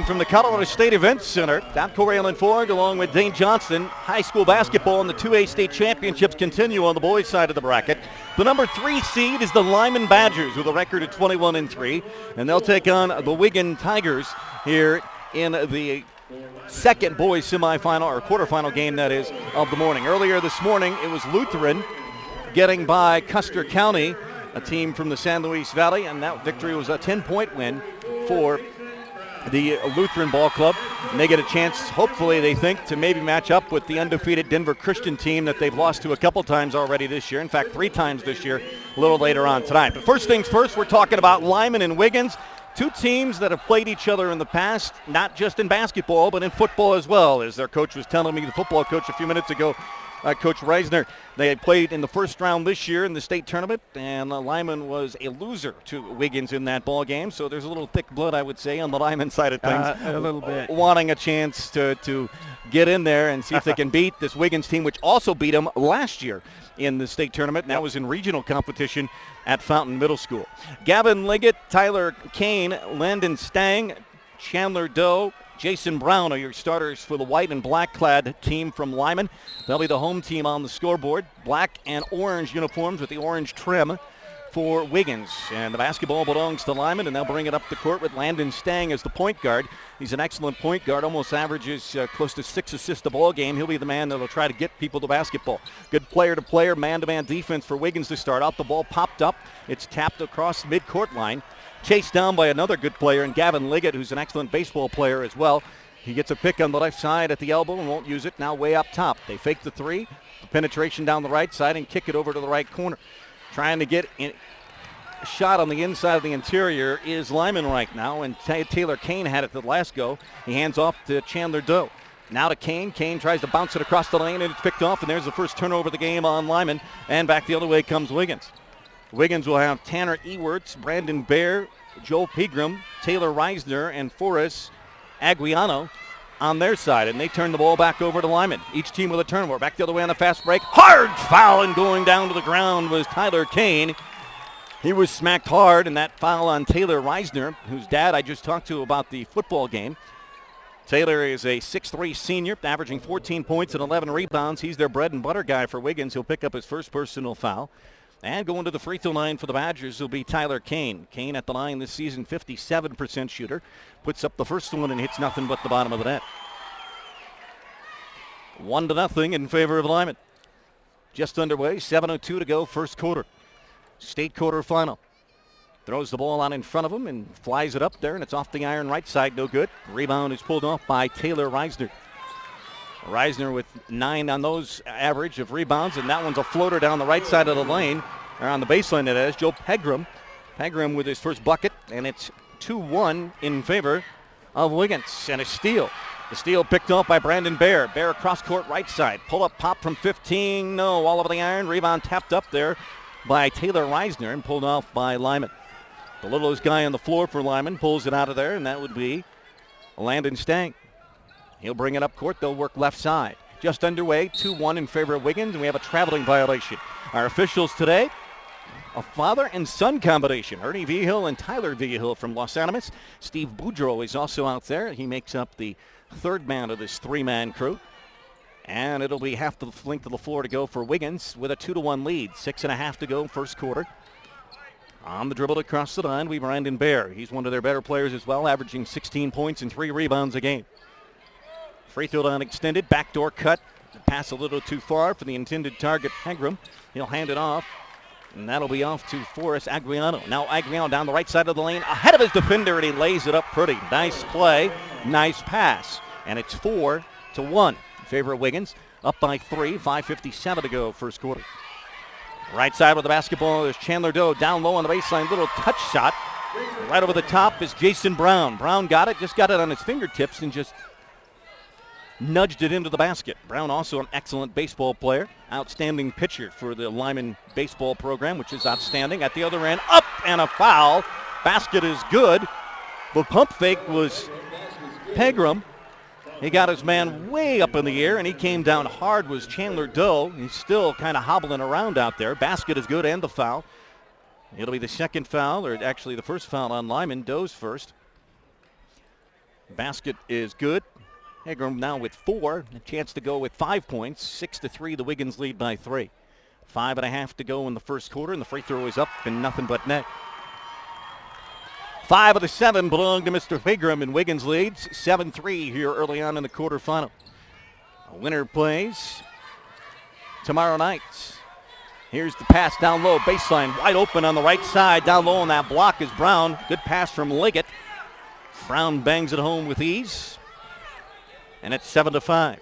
Live from the Colorado State Event Center. Don Corail and Ford along with Dane Johnston. High school basketball and the 2A state championships continue on the boys' side of the bracket. The number 3 seed is the Limon Badgers with a record of 21-3, and they'll take on the Wiggins Tigers here in the second boys semifinal or quarterfinal game, that is, of the morning. Earlier this morning, it was Lutheran getting by Custer County, a team from the San Luis Valley, and that victory was a 10-point win for the Lutheran Ball Club. And they get a chance, hopefully, they think, to maybe match up with the undefeated Denver Christian team that they've lost to a couple times already this year. In fact, 3 times this year, a little later on tonight. But first things first, we're talking about Limon and Wiggins, 2 teams that have played each other in the past, not just in basketball, but in football as well. As their coach was telling me, the football coach a few minutes ago, Coach Reisner, they had played in the first round this year in the state tournament, and Limon was a loser to Wiggins in that ball game. So there's a little thick blood, I would say, on the Limon side of things. A little bit. Wanting a chance to get in there and see if they can beat this Wiggins team, which also beat them last year in the state tournament. And that was in regional competition at Fountain Middle School. Gavin Liggett, Tyler Kane, Landon Stang, Chandler Doe, Jason Brown are your starters for the white and black clad team from Limon. They'll be the home team on the scoreboard. Black and orange uniforms with the orange trim for Wiggins. And the basketball belongs to Limon, and they'll bring it up the court with Landon Stang as the point guard. He's an excellent point guard, almost averages close to 6 assists a ball game. He'll be the man that'll try to get people to basketball. Good player-to-player, man-to-man defense for Wiggins to start out. The ball popped up. It's tapped across mid-court line. Chased down by another good player, and Gavin Liggett, who's an excellent baseball player as well. He gets a pick on the left side at the elbow and won't use it. Now way up top. They fake the 3, the penetration down the right side, and kick it over to the right corner. Trying to get a shot on the inside of the interior is Limon right now, and Taylor Kane had it the last go. He hands off to Chandler Doe. Now to Kane. Kane tries to bounce it across the lane, and it's picked off, and there's the first turnover of the game on Limon, and back the other way comes Wiggins. Wiggins will have Tanner Ewerts, Brandon Baer, Joe Pegram, Taylor Reisner, and Forrest Aguiano on their side, and they turn the ball back over to Limon. Each team with a turnover. Back the other way on the fast break. Hard foul, and going down to the ground was Tyler Kane. He was smacked hard, and that foul on Taylor Reisner, whose dad I just talked to about the football game. Taylor is a 6'3 senior, averaging 14 points and 11 rebounds. He's their bread and butter guy for Wiggins. He'll pick up his first personal foul. And going to the free throw line for the Badgers will be Tyler Kane. Kane at the line this season, 57% shooter. Puts up the first one and hits nothing but the bottom of the net. 1-0 in favor of Limon. Just underway, 7:02 to go, first quarter. State quarterfinal. Throws the ball out in front of him and flies it up there, and it's off the iron right side, no good. Rebound is pulled off by Taylor Reisner. Reisner with 9 on those average of rebounds, and that one's a floater down the right side of the lane, or on the baseline it is. Joe Pegram. Pegram with his first bucket, and it's 2-1 in favor of Wiggins, and a steal. The steal picked off by Brandon Baer. Baer across court right side. Pull up pop from 15, no, all over the iron. Rebound tapped up there by Taylor Reisner and pulled off by Limon. The littlest guy on the floor for Limon pulls it out of there, and that would be Landon Stang. He'll bring it up court. They'll work left side. Just underway, 2-1 in favor of Wiggins, and we have a traveling violation. Our officials today, a father and son combination. Ernie Vigil and Tyler Vigil from Los Alamos. Steve Boudreau is also out there. He makes up the third man of this 3-man crew. And it'll be half the length of the floor to go for Wiggins with a 2-1 lead. 6.5 to go, first quarter. On the dribble across the line, we Brandon Baer. He's one of their better players as well, averaging 16 points and 3 rebounds a game. Free throw line extended, backdoor cut. Pass a little too far for the intended target, Pegram. He'll hand it off, and that'll be off to Forrest Aguiano. Now Aguiano down the right side of the lane, ahead of his defender, and he lays it up pretty. Nice play, nice pass. And it's 4-1 in favor of Wiggins. Up by 3, 5:57 to go, first quarter. Right side with the basketball is Chandler Doe, down low on the baseline, little touch shot. Right over the top is Jason Brown. Brown got it, just got it on his fingertips and just nudged it into the basket. Brown also an excellent baseball player, outstanding pitcher for the Limon baseball program, which is outstanding. At the other end, up and a foul. Basket is good. The pump fake was Pegram. He got his man way up in the air, and he came down hard was Chandler Doe. He's still kind of hobbling around out there. Basket is good and the foul. It'll be the second foul, or actually the first foul on Limon. Doe's first. Basket is good. Hagram now with 4. A chance to go with 5 points. 6-3, the Wiggins lead by 3. 5.5 to go in the first quarter, and the free throw is up and nothing but net. 5 of the 7 belong to Mr. Hagram, and Wiggins leads 7-3 here early on in the quarterfinal. A winner plays tomorrow night. Here's the pass down low, baseline, wide open on the right side. Down low on that block is Brown. Good pass from Liggett. Brown bangs it home with ease. And it's 7-5.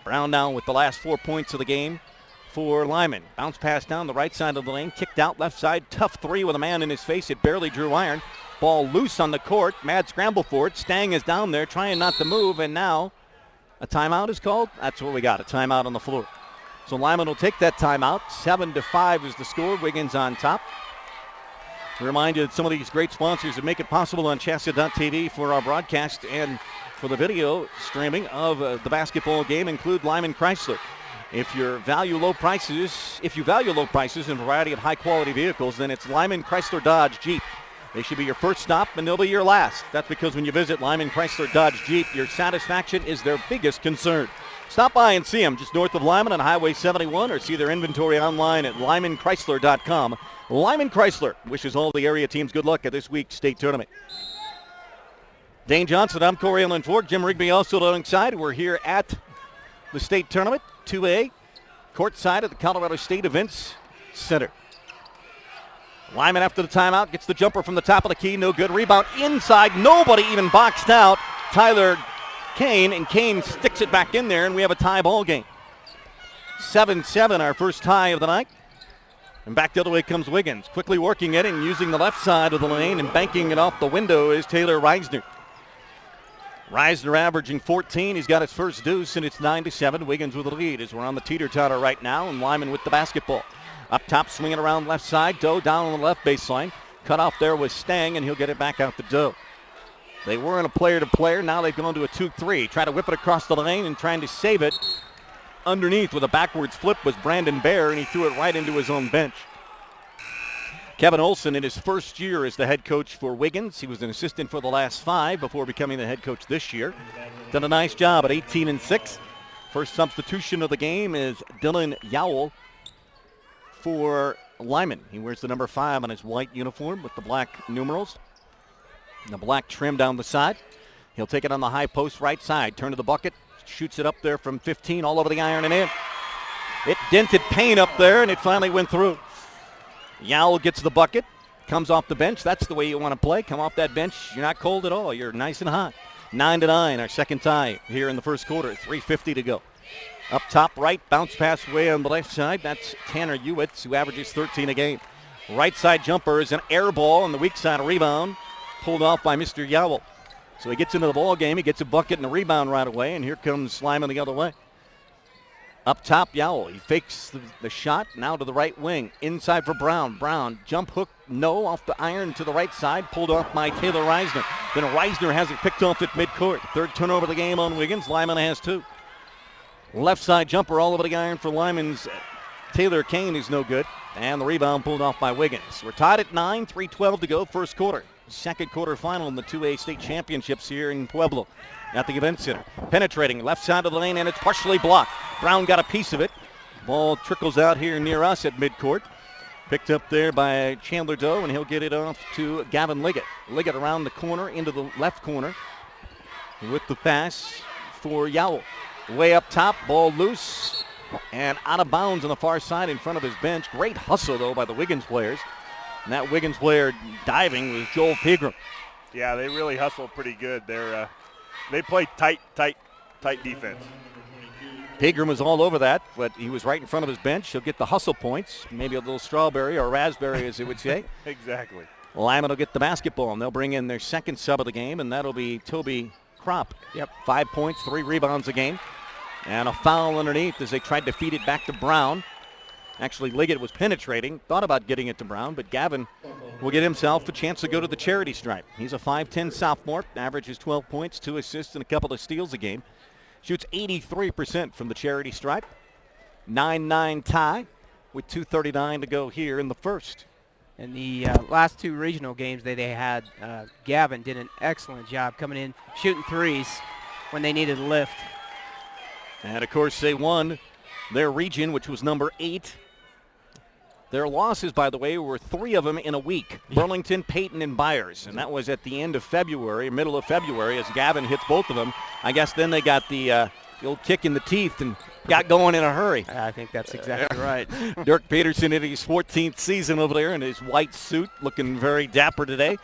Brown now with the last 4 points of the game for Limon. Bounce pass down the right side of the lane, kicked out left side. Tough 3 with a man in his face. It barely drew iron. Ball loose on the court. Mad scramble for it. Stang is down there trying not to move, and now a timeout is called. That's what we got, a timeout on the floor. So Limon will take that timeout. 7-5 is the score. Wiggins on top. Remind you that some of these great sponsors that make it possible on CHSAA.tv for our broadcast and for the video streaming of the basketball game include Limon Chrysler. If you value low prices and a variety of high-quality vehicles, then it's Limon Chrysler Dodge Jeep. They should be your first stop, and they'll be your last. That's because when you visit Limon Chrysler Dodge Jeep, your satisfaction is their biggest concern. Stop by and see them just north of Limon on Highway 71, or see their inventory online at LimonChrysler.com. Limon Chrysler wishes all the area teams good luck at this week's state tournament. Dane Johnson, I'm Corey Allen Ford. Jim Rigby also alongside. We're here at the state tournament, 2A, courtside at the Colorado State Events Center. Limon after the timeout gets the jumper from the top of the key. No good. Rebound inside. Nobody even boxed out. Tyler Kane, and Kane sticks it back in there, and we have a tie ball game. 7-7, our first tie of the night. And back the other way comes Wiggins. Quickly working it and using the left side of the lane and banking it off the window is Taylor Reisner. Reisner averaging 14. He's got his first deuce, and it's 9-7. Wiggins with the lead as we're on the teeter-totter right now, and Limon with the basketball. Up top, swinging around left side. Doe down on the left baseline. Cut off there with Stang, and he'll get it back out to Doe. They were in a player-to-player. Now they've gone to a 2-3. Try to whip it across the lane and trying to save it. Underneath with a backwards flip was Brandon Baer, and he threw it right into his own bench. Kevin Olson in his first year as the head coach for Wiggins. He was an assistant for the last 5 before becoming the head coach this year. Done a nice job at 18-6. First substitution of the game is Dylan Yowell for Limon. He wears the number 5 on his white uniform with the black numerals and the black trim down the side. He'll take it on the high post right side. Turn to the bucket. Shoots it up there from 15 all over the iron and in. It dented Payne up there, and it finally went through. Yowell gets the bucket, comes off the bench. That's the way you want to play. Come off that bench. You're not cold at all. You're nice and hot. 9-9, our second tie here in the first quarter. 3:50 to go. Up top right, bounce pass way on the left side. That's Tanner Ewitz, who averages 13 a game. Right side jumper is an air ball, and the weak side rebound pulled off by Mr. Yowell. So he gets into the ball game. He gets a bucket and a rebound right away, and here comes Limon the other way. Up top, Yowell. He fakes the shot. Now to the right wing. Inside for Brown. Brown, jump hook, no, off the iron to the right side. Pulled off by Taylor Reisner. Then Reisner has it picked off at midcourt. Third turnover of the game on Wiggins. Limon has 2. Left side jumper all over the iron for Limon's Taylor Kane is no good. And the rebound pulled off by Wiggins. We're tied at 9, 3:12 to go, first quarter. Second quarter final in the 2A state championships here in Pueblo at the event center. Penetrating left side of the lane, and it's partially blocked. Brown got a piece of it. Ball trickles out here near us at midcourt. Picked up there by Chandler Doe, and he'll get it off to Gavin Liggett. Liggett around the corner into the left corner with the pass for Yowell. Way up top, ball loose and out of bounds on the far side in front of his bench. Great hustle, though, by the Wiggins players. And that Wiggins player diving was Joel Pegram. Yeah, they really hustle pretty good. They play tight defense. Pegram was all over that, but he was right in front of his bench. He'll get the hustle points, maybe a little strawberry or raspberry, as they would say. Exactly. Limon will get the basketball, and they'll bring in their second sub of the game, and that'll be Toby Kropp. 5 points, 3 rebounds a game, and a foul underneath as they tried to feed it back to Brown. Actually, Liggett was penetrating, thought about getting it to Brown, but Gavin will get himself a chance to go to the charity stripe. He's a 5'10 sophomore, averages 12 points, 2 assists, and a couple of steals a game. Shoots 83% from the charity stripe. 9-9 tie with 2:39 to go here in the first. In the last 2 regional games they had, Gavin did an excellent job coming in, shooting threes when they needed a lift. And, of course, they won their region, which was number 8. Their losses, by the way, were 3 of them in a week. Burlington, Peyton, and Byers. And that was at the end of February, middle of February, as Gavin hits both of them. I guess then they got the old kick in the teeth and got going in a hurry. I think that's exactly right. Dirk Peterson in his 14th season over there in his white suit, looking very dapper today.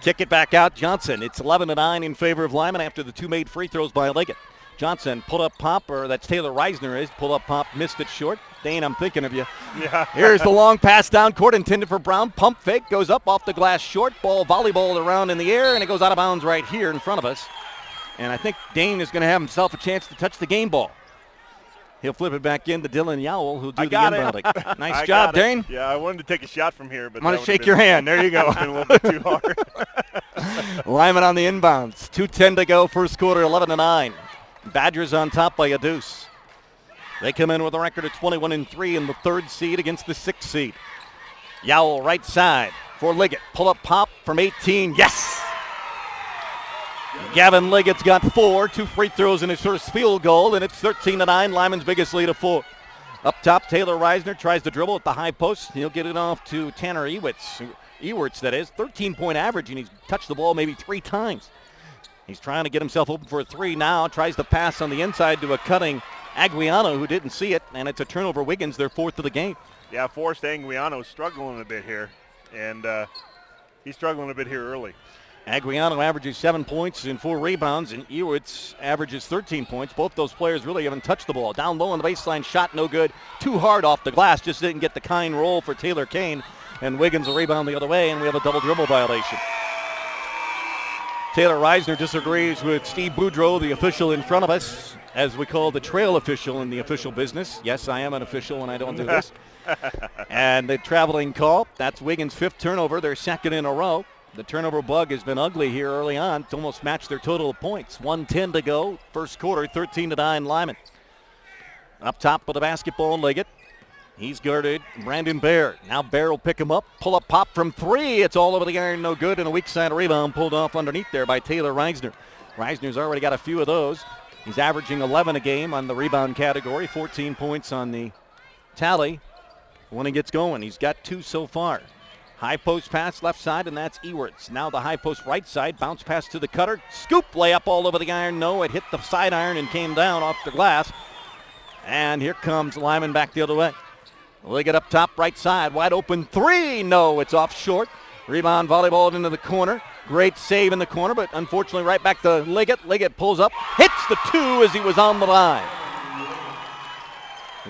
Kick it back out, Johnson. It's 11-9 in favor of Limon after the 2 made free throws by Liggett. Johnson, pull-up pop, or that's Taylor Reisner is. Pull-up pop, missed it short. Dane, I'm thinking of you. Yeah. Here's the long pass down court intended for Brown. Pump fake, goes up off the glass short. Ball volleyballed around in the air, and it goes out of bounds right here in front of us. And I think Dane is going to have himself a chance to touch the game ball. He'll flip it back in to Dylan Yowell, who'll do the inbounding. Nice job, Dane. Yeah, I wanted to take a shot from here, but I'm going to shake your hand. There you go. Been a little bit too hard. Limon on the inbounds. 2:10 to go, first quarter, 11-9. Badgers on top by a deuce. They come in with a record of 21-3 in the 3rd seed against the 6th seed. Yowell right side for Liggett. Pull-up pop from 18. Yes! Gavin Liggett's got 4, 2 free throws in his first field goal, and it's 13-9, Lyman's biggest lead of 4. Up top, Taylor Reisner tries to dribble at the high post. He'll get it off to Tanner Ewerts, that is. 13-point average, and he's touched the ball maybe 3 times. He's trying to get himself open for a 3 now. Tries to pass on the inside to a cutting Aguiano, who didn't see it, and it's a turnover. Wiggins, their 4th of the game. Yeah, Forrest Aguiano's struggling a bit here, and he's struggling a bit here early. Aguiano averages 7 points and 4 rebounds, and Ewerts averages 13 points. Both those players really haven't touched the ball. Down low on the baseline, shot no good. Too hard off the glass, just didn't get the kind roll for Taylor Kane. And Wiggins will rebound the other way, and we have a double dribble violation. Taylor Reisner disagrees with Steve Boudreau, the official in front of us, as we call the trail official in the official business. Yes, I am an official when I don't do this. And the traveling call, that's Wiggins' 5th turnover, their 2nd in a row. The turnover bug has been ugly here early on. It's almost matched their total of points. 1:10 to go, first quarter, 13-9 Limon. Up top with the basketball, Liggett. He's guarded Brandon Baird. Now Baird will pick him up. Pull up pop from 3. It's all over the iron, no good. And a weak side rebound pulled off underneath there by Taylor Reisner. Reisner's already got a few of those. He's averaging 11 a game on the rebound category, 14 points on the tally when he gets going. He's got 2 so far. High post pass left side, and that's Ewerts. Now the high post right side. Bounce pass to the cutter. Scoop layup all over the iron. No, it hit the side iron and came down off the glass. And here comes Limon back the other way. Liggett up top, right side. Wide open 3. No, it's off short. Rebound volleyballed into the corner. Great save in the corner, but unfortunately right back to Liggett. Liggett pulls up, hits the 2 as he was on the line.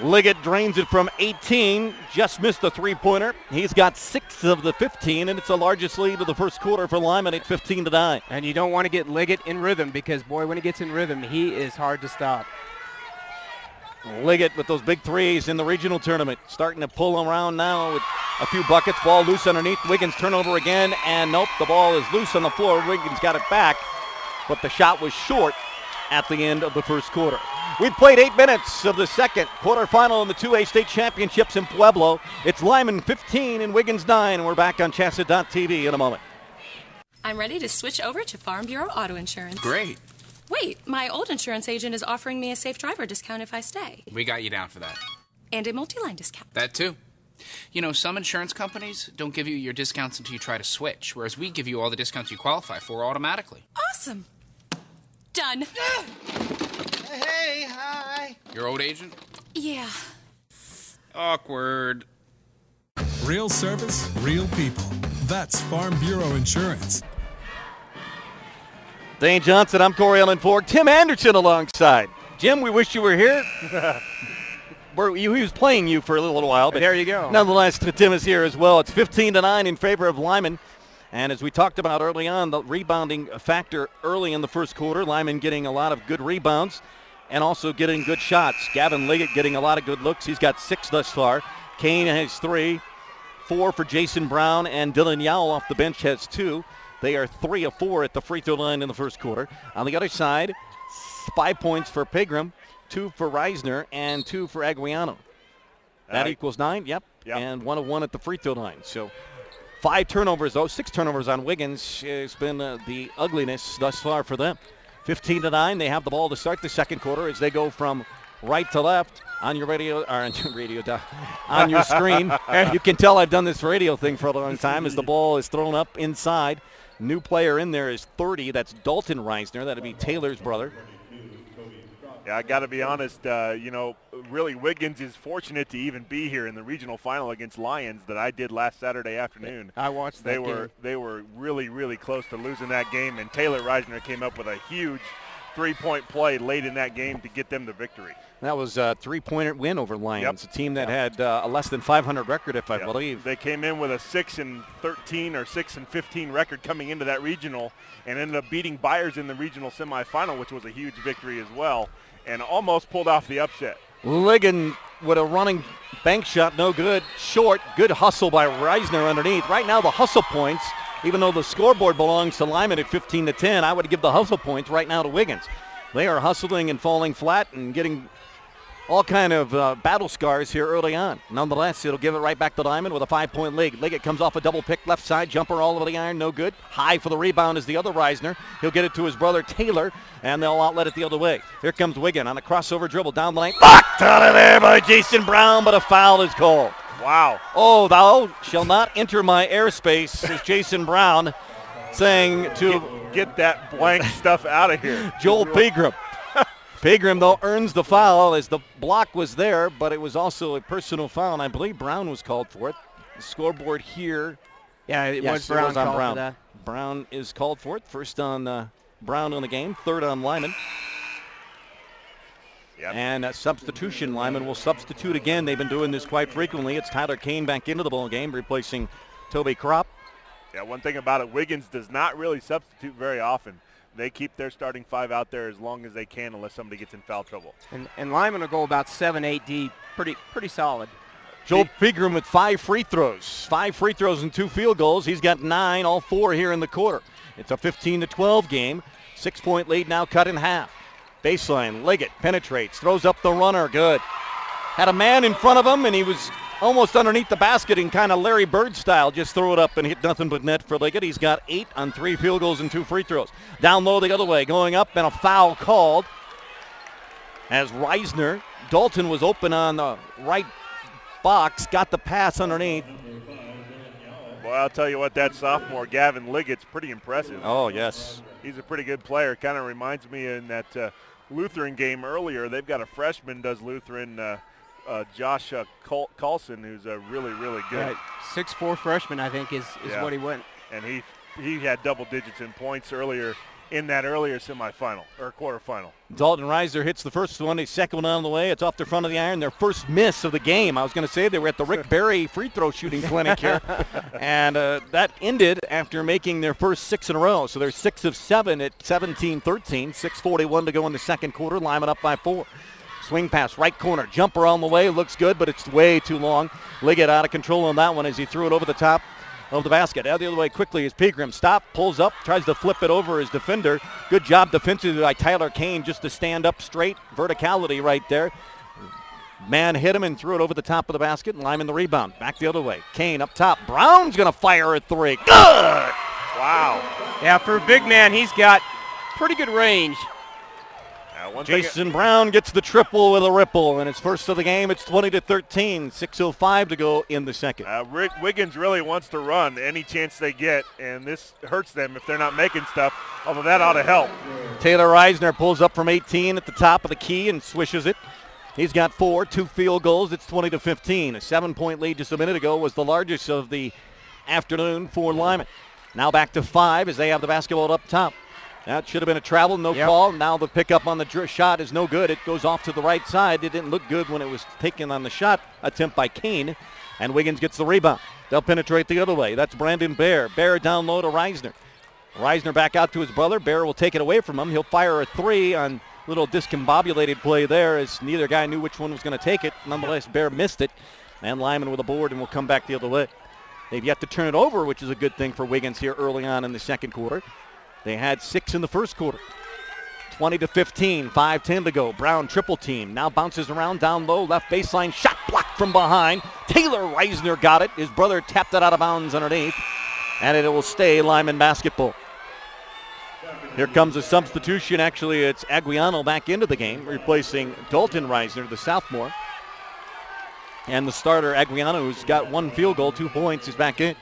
Liggett drains it from 18, just missed the 3-pointer. He's got 6 of the 15, and it's the largest lead of the first quarter for Limon at 15-9. And you don't want to get Liggett in rhythm because, boy, when he gets in rhythm, he is hard to stop. Liggett with those big 3s in the regional tournament, starting to pull around now with a few buckets. Ball loose underneath. Wiggins turnover again, and nope, the ball is loose on the floor. Wiggins got it back, but the shot was short at the end of the first quarter. We've played 8 minutes of the second quarterfinal in the 2A state championships in Pueblo. It's Limon 15 and Wiggins 9, and we're back on CHSAA.tv in a moment. I'm ready to switch over to Farm Bureau Auto Insurance. Great. Wait, my old insurance agent is offering me a safe driver discount if I stay. We got you down for that. And a multi-line discount. That too. You know, some insurance companies don't give you your discounts until you try to switch, whereas we give you all the discounts you qualify for automatically. Awesome. Done. Hey, hi. Your old agent? Yeah. Awkward. Real service, real people. That's Farm Bureau Insurance. Dane Johnson, I'm Corey Ellen Ford. Tim Anderson alongside. Jim, we wish you were here. He was playing you for a little while, but there you go. Nonetheless, Tim is here as well. It's 15-9 in favor of Limon. And as we talked about early on, the rebounding factor early in the first quarter, Limon getting a lot of good rebounds and also getting good shots. Gavin Liggett getting a lot of good looks. He's got 6 thus far. Kane has 3, 4 for Jason Brown, and Dylan Yowell off the bench has 2. They are 3 of 4 at the free throw line in the first quarter. On the other side, 5 points for Pigram, 2 for Reisner, and 2 for Aguiano. That equals 9, yep. and 1 of 1 at the free throw line. So 5 turnovers, though, 6 turnovers on Wiggins has been the ugliness thus far for them. 15-9, they have the ball to start the second quarter as they go from right to left on your radio, or on your radio, on your screen. You can tell I've done this radio thing for a long time as the ball is thrown up inside. New player in there is 30. That's Dalton Reisner. That'll be Taylor's brother. Yeah, I got to be honest, really Wiggins is fortunate to even be here in the regional final against Lions that I did last Saturday afternoon. I watched that game. They were really, really close to losing that game, and Taylor Reisner came up with a huge three-point play late in that game to get them the victory. That was a 3-point win over Lions, a team that had a less than 500 record, if I believe. They came in with a 6-13 or 6-15 record coming into that regional and ended up beating Byers in the regional semifinal, which was a huge victory as well, and almost pulled off the upset. Ligon with a running bank shot, no good. Short, good hustle by Reisner underneath. Right now the hustle points, even though the scoreboard belongs to Limon at 15-10, I would give the hustle points right now to Wiggins. They are hustling and falling flat and getting all kind of battle scars here early on. Nonetheless, it'll give it right back to Limon with a 5-point lead. Liggett comes off a double pick, left side, jumper all over the iron, no good. High for the rebound is the other Reisner. He'll get it to his brother Taylor, and they'll outlet it the other way. Here comes Wiggin on a crossover dribble down the lane. Blocked out of there by Jason Brown, but a foul is called. Wow. Oh, thou shall not enter my airspace, is Jason Brown saying to get that blank stuff out of here. Joel Pegram. Pegram, though, earns the foul as the block was there, but it was also a personal foul, and I believe Brown was called for it. The scoreboard here. Yeah, it was Brown called for that. Brown is called for it. First on Brown on the game, third on Limon. Yep. And a substitution. Limon will substitute again. They've been doing this quite frequently. It's Tyler Kane back into the ball game, replacing Toby Kropp. Yeah, one thing about it, Wiggins does not really substitute very often. They keep their starting 5 out there as long as they can unless somebody gets in foul trouble. And Limon will go about 7-8 deep. Pretty solid. Joel Pegram with 5 free throws. 5 free throws and 2 field goals. He's got 9, all 4 here in the quarter. It's a 15-12 game. 6-point lead now cut in half. Baseline, Liggett penetrates, throws up the runner, good. Had a man in front of him, and he was almost underneath the basket in kind of Larry Bird style. Just throw it up and hit nothing but net for Liggett. He's got 8 on 3 field goals and 2 free throws. Down low the other way, going up, and a foul called as Reisner. Dalton was open on the right box, got the pass underneath. Boy, I'll tell you what, that sophomore Gavin Liggett's pretty impressive. Oh, yes. He's a pretty good player. Kind of reminds me in that Lutheran game earlier, they've got a freshman does Lutheran, Josh Carlson, who's really, really good. 6'4" freshman, I think, is what he went. And he had double digits in points earlier in that earlier semifinal or quarterfinal. Dalton Reisner hits the first one. His second one on the way. It's off the front of the iron. Their first miss of the game. I was going to say they were at the Rick Barry free throw shooting clinic here. And that ended after making their first 6 in a row. So they're 6 of 7 at 17-13. 6:41 to go in the second quarter. Limon up by 4. Swing pass, right corner. Jumper on the way. Looks good, but it's way too long. Liggett out of control on that one as he threw it over the top of the basket. Out the other way quickly is Pegram. Stop, pulls up, tries to flip it over his defender. Good job defensively by Tyler Kane just to stand up straight. Verticality right there. Man hit him and threw it over the top of the basket. And Limon the rebound. Back the other way. Kane up top. Brown's going to fire a 3. Good! Wow. Yeah, for a big man, he's got pretty good range. Jason Brown gets the triple with a ripple, and it's first of the game. It's 20-13, 6:05 to go in the second. Wiggins really wants to run any chance they get, and this hurts them if they're not making stuff, although that ought to help. Taylor Reisner pulls up from 18 at the top of the key and swishes it. He's got 4, 2 field goals. It's 20-15. A 7-point lead just a minute ago was the largest of the afternoon for Limon. Now back to 5 as they have the basketball up top. That should have been a travel, no call. Now the pickup on the shot is no good. It goes off to the right side. It didn't look good when it was taken on the shot attempt by Kane, and Wiggins gets the rebound. They'll penetrate the other way. That's Brandon Bear. Bear down low to Reisner. Reisner back out to his brother. Bear will take it away from him. He'll fire a 3 on a little discombobulated play there as neither guy knew which one was going to take it. Nonetheless, Bear missed it, and Limon with a board and will come back the other way. They've yet to turn it over, which is a good thing for Wiggins here early on in the second quarter. They had 6 in the first quarter. 20-15, 5:10 to go. Brown triple team. Now bounces around down low. Left baseline shot blocked. from behind. Taylor Reisner got it. His brother tapped it out of bounds underneath, and it will stay Limon basketball. Here comes a substitution. Actually, it's Aguiano back into the game, replacing Dalton Reisner, the sophomore. And the starter, Aguiano, who's got 1 field goal, 2 points, is back in.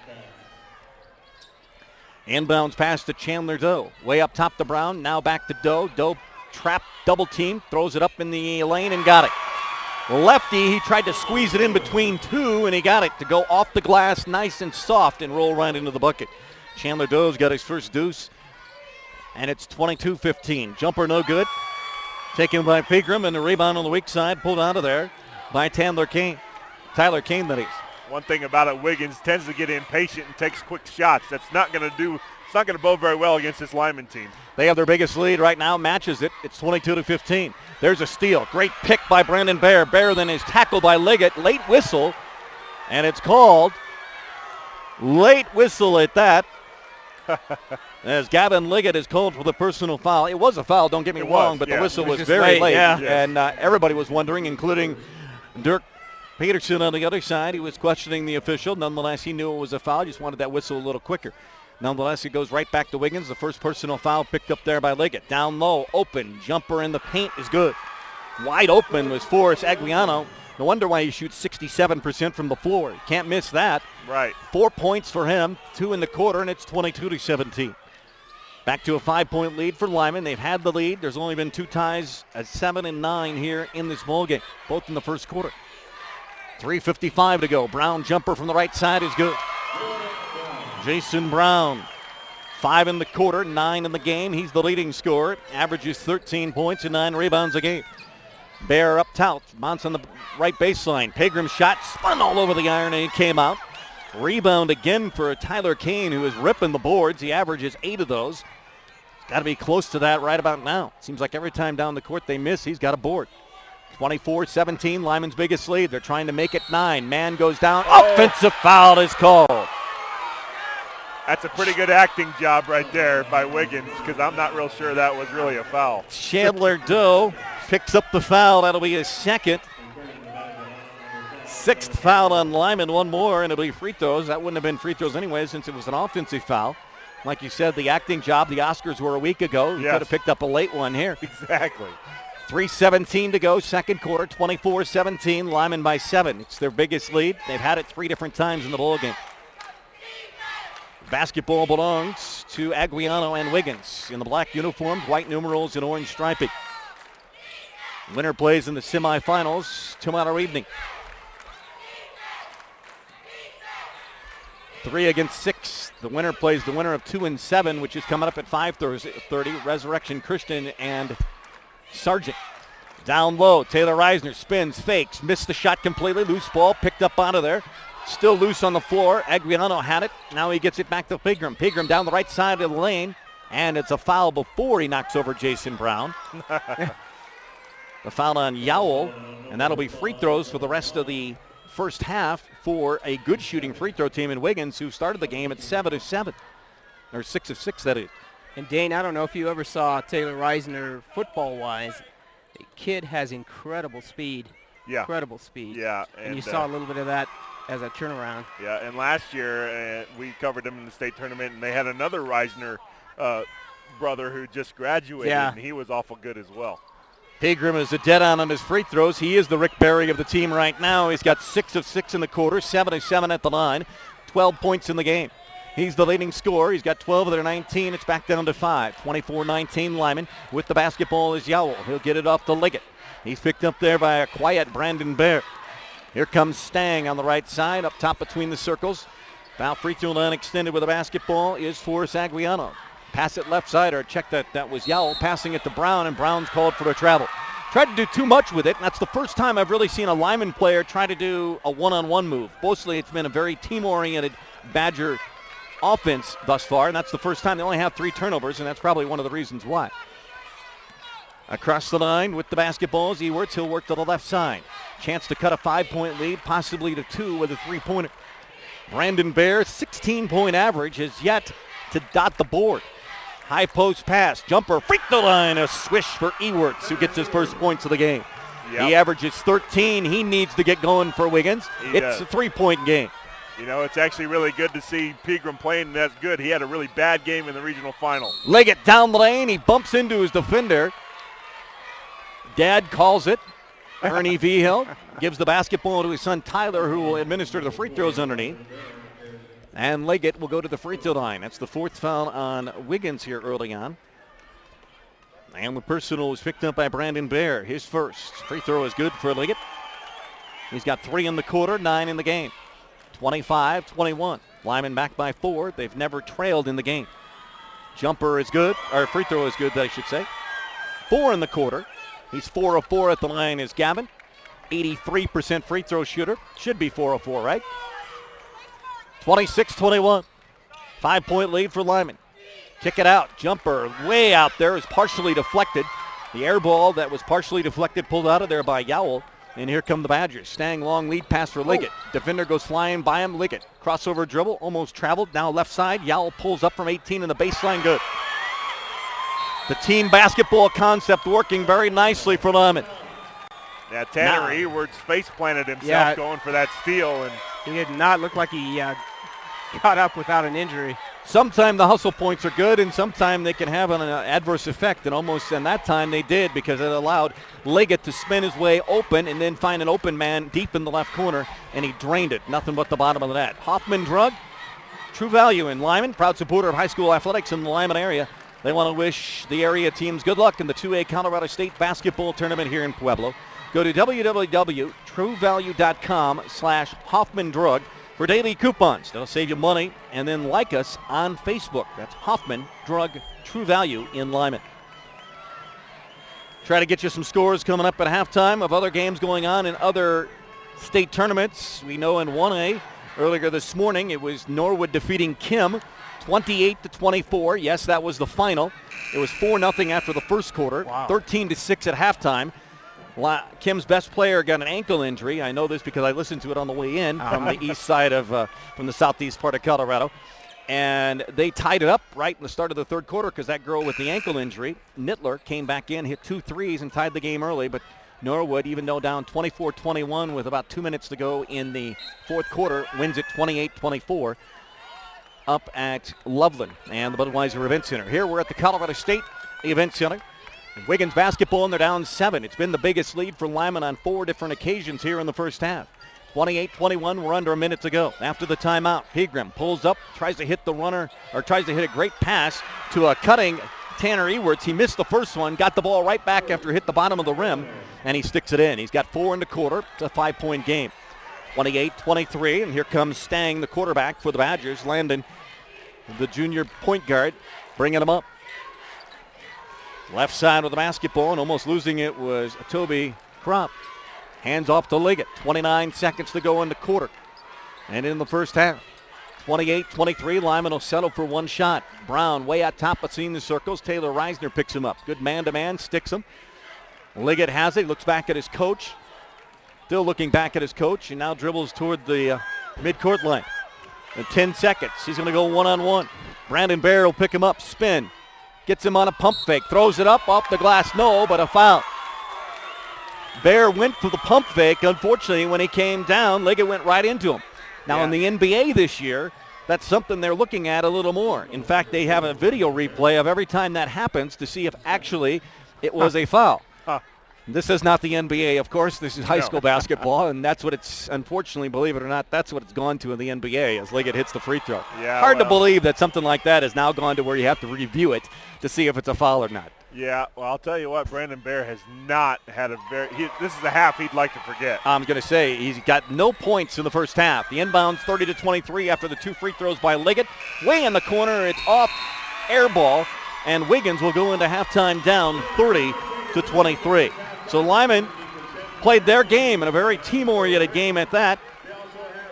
Inbounds pass to Chandler Doe. Way up top to Brown, now back to Doe. Doe trapped, double team, throws it up in the lane and got it. Lefty, he tried to squeeze it in between 2, and he got it to go off the glass nice and soft and roll right into the bucket. Chandler Doe's got his first deuce, and it's 22-15. Jumper no good. Taken by Pegram, and the rebound on the weak side pulled out of there by Tyler Kane, that is. One thing about it, Wiggins tends to get impatient and takes quick shots. That's not going to bode very well against this Limon team. They have their biggest lead right now, matches it. It's 22-15. There's a steal. Great pick by Brandon Bear. Bear then is tackled by Liggett. Late whistle, and it's called. Late whistle at that. As Gavin Liggett is called for the personal foul. It was a foul, don't get me wrong, but the whistle was very late. Yeah. And everybody was wondering, including Dirk Peterson on the other side. He was questioning the official. Nonetheless, he knew it was a foul. Just wanted that whistle a little quicker. Nonetheless, it goes right back to Wiggins. The first personal foul picked up there by Liggett. Down low, open, jumper in the paint is good. Wide open was Forrest Aguiano. No wonder why he shoots 67% from the floor. You can't miss that. Right. 4 points for him, 2 in the quarter, and it's 22-17. Back to a 5-point lead for Limon. They've had the lead. There's only been 2 ties at 7 and 9 here in this ballgame, both in the first quarter. 3:55 to go. Brown jumper from the right side is good. Jason Brown, 5 in the quarter, 9 in the game. He's the leading scorer. Averages 13 points and 9 rebounds a game. Bear up top, bounce on the right baseline. Pegram's shot spun all over the iron and it came out. Rebound again for Tyler Kane, who is ripping the boards. He averages 8 of those. He's got to be close to that right about now. Seems like every time down the court they miss, he's got a board. 24-17, Limon's biggest lead. They're trying to make it 9. Man goes down. Offensive foul is called. That's a pretty good acting job right there by Wiggins, because I'm not real sure that was really a foul. Chandler Doe picks up the foul. That'll be his second. 6th foul on Limon, 1 more, and it'll be free throws. That wouldn't have been free throws anyway since it was an offensive foul. Like you said, the acting job, the Oscars were a week ago. You could have picked up a late one here. Exactly. 3:17 to go, second quarter, 24-17, Limon by 7. It's their biggest lead. They've had it 3 different times in the ballgame. Basketball belongs to Aguiano and Wiggins in the black uniforms, white numerals, and orange striping. Winner plays in the semifinals tomorrow evening. 3 against 6. The winner plays the winner of 2 and 7, which is coming up at 5:30. Resurrection Christian and Sargent. Down low, Taylor Reisner spins, fakes, missed the shot completely. Loose ball picked up out of there. Still loose on the floor. Aguiano had it. Now he gets it back to Pegram. Pegram down the right side of the lane, and it's a foul before he knocks over Jason Brown. The foul on Yowell, and that'll be free throws for the rest of the first half for a good shooting free throw team in Wiggins, who started the game at 7 of 7, or 6 of 6, that is. And Dane, I don't know if you ever saw Taylor Reisner football-wise. The kid has incredible speed. Yeah. Incredible speed. Yeah. And you saw a little bit of that as a turnaround. Yeah, and last year we covered him in the state tournament, and they had another Reisner brother who just graduated, and he was awful good as well. Pegram is a dead on his free throws. He is the Rick Barry of the team right now. He's got 6 of 6 in the quarter, 7 of 7 at the line, 12 points in the game. He's the leading scorer. He's got 12 of their 19. It's back down to 5. 24-19 Limon. With the basketball is Yowell. He'll get it off to Liggett. He's picked up there by a quiet Brandon Bear. Here comes Stang on the right side, up top between the circles. Foul free throw line extended with the basketball is Forrest Aguiano. Pass it left side, or check that was Yowell passing it to Brown, and Brown's called for a travel. Tried to do too much with it, and that's the first time I've really seen a Limon player try to do a one-on-one move. Mostly it's been a very team-oriented Badger offense thus far, and that's the first time. They only have 3 turnovers, and that's probably one of the reasons why. Across the line with the basketball is Ewerts. He'll work to the left side. Chance to cut a 5-point lead, possibly to 2 with a 3-pointer. Brandon Bear, 16-point average, has yet to dot the board. High post pass, jumper, freak the line, a swish for Ewerts, who gets his first points of the game. Yep. He averages 13. He needs to get going for Wiggins. It's a 3-point game. You know, it's actually really good to see Pegram playing that good. He had a really bad game in the regional final. Liggett down the lane. He bumps into his defender. Dad calls it. Ernie Vigil gives the basketball to his son Tyler, who will administer the free throws underneath. And Liggett will go to the free throw line. That's the 4th foul on Wiggins here early on. And the personal was picked up by Brandon Bear. His first free throw is good for Liggett. He's got 3 in the quarter, 9 in the game. 25-21. Limon back by 4. They've never trailed in the game. Jumper is good, or free throw is good, I should say. 4 in the quarter. He's 4 of 4 at the line is Gavin. 83% free throw shooter. Should be 4 of 4, right? 26-21. 5-point lead for Limon. Kick it out. Jumper way out there is partially deflected. The air ball that was partially deflected pulled out of there by Yowell. And here come the Badgers. Staying long lead pass for Liggett. Defender goes flying by him. Liggett. Crossover dribble. Almost traveled. Now left side. Yowell pulls up from 18 in the baseline. Good. The team basketball concept working very nicely for Limon. Yeah, Tanner Ewards face planted himself going for that steal. And he did not look like he got up without an injury. Sometimes the hustle points are good, and sometimes they can have an adverse effect. And that time they did, because it allowed Liggett to spin his way open and then find an open man deep in the left corner, and he drained it. Nothing but the bottom of the net. Hoffman Drug, True Value in Limon, proud supporter of high school athletics in the Limon area. They want to wish the area teams good luck in the 2A Colorado State basketball tournament here in Pueblo. Go to www.truevalue.com/Hoffman Drug for daily coupons. That'll save you money. And then like us on Facebook. That's Hoffman Drug True Value in Limon. Try to get you some scores coming up at halftime of other games going on in other state tournaments. We know in 1A earlier this morning it was Norwood defeating Kim 28-24. Yes, that was the final. It was 4-0 after the first quarter. Wow. 13-6 at halftime. Kim's best player got an ankle injury. I know this because I listened to it on the way in from the east side of, from the southeast part of Colorado. And they tied it up right in the start of the third quarter because that girl with the ankle injury, Nittler, came back in, hit 2 threes, and tied the game early. But Norwood, even though down 24-21 with about 2 minutes to go in the fourth quarter, wins it 28-24 up at Loveland and the Budweiser Event Center. Here we're at the Colorado State Event Center. Wiggins basketball, and they're down 7. It's been the biggest lead for Limon on 4 different occasions here in the first half. 28-21, we're under a minute to go. After the timeout, Pegram pulls up, tries to hit the runner, or tries to hit a great pass to a cutting Tanner Ewards. He missed the first one, got the ball right back after hit the bottom of the rim, and he sticks it in. He's got 4 in the quarter. It's a 5-point game. 28-23, and here comes Stang, the quarterback for the Badgers. Landon, the junior point guard, bringing him up. Left side of the basketball, and almost losing it was Toby Kropp. Hands off to Liggett. 29 seconds to go in the quarter. And in the first half, 28-23, Limon will settle for one shot. Brown way out top between the circles. Taylor Reisner picks him up. Good man-to-man, sticks him. Liggett has it, looks back at his coach. Still looking back at his coach, and now dribbles toward the midcourt line. In 10 seconds, he's going to go one-on-one. Brandon Bear will pick him up, spin. Gets him on a pump fake, throws it up, off the glass, no, but a foul. Bear went for the pump fake. Unfortunately, when he came down, Liggett went right into him. Now, in the NBA this year, that's something they're looking at a little more. In fact, they have a video replay of every time that happens to see if actually it was a foul. This is not the NBA, of course. This is high school basketball, and that's what it's, unfortunately, believe it or not, that's what it's gone to in the NBA as Liggett hits the free throw. Yeah, Hard to believe that something like that has now gone to where you have to review it to see if it's a foul or not. Yeah, well, I'll tell you what, Brandon Bear has not had a this is a half he'd like to forget. I'm going to say he's got no points in the first half. The inbounds 30-23 after the 2 free throws by Liggett. Way in the corner, it's off, air ball, and Wiggins will go into halftime down 30-23. So Limon played their game, and a very team-oriented game at that.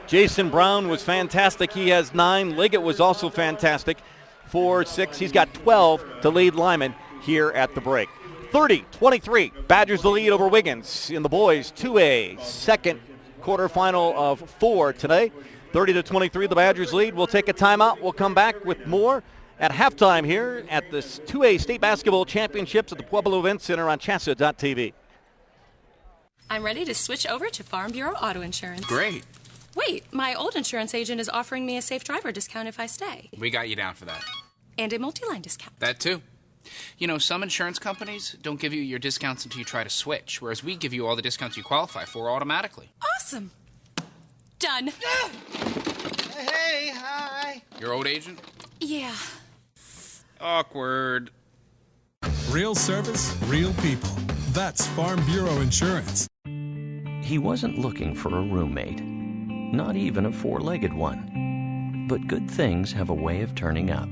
Jason Brown was fantastic. He has 9. Liggett was also fantastic. 4, 6. He's got 12 to lead Limon here at the break. 30-23. Badgers the lead over Wiggins in the boys 2A second quarterfinal of 4 today. 30-23, the Badgers lead. We'll take a timeout. We'll come back with more at halftime here at this 2A State Basketball Championships at the Pueblo Event Center on CHSAA.tv. I'm ready to switch over to Farm Bureau Auto Insurance. Great. Wait, my old insurance agent is offering me a safe driver discount if I stay. We got you down for that. And a multi-line discount. That too. You know, some insurance companies don't give you your discounts until you try to switch, whereas we give you all the discounts you qualify for automatically. Awesome. Done. Hey, hi. Your old agent? Yeah. Awkward. Real service, real people. That's Farm Bureau Insurance. He wasn't looking for a roommate, not even a four-legged one. But good things have a way of turning up.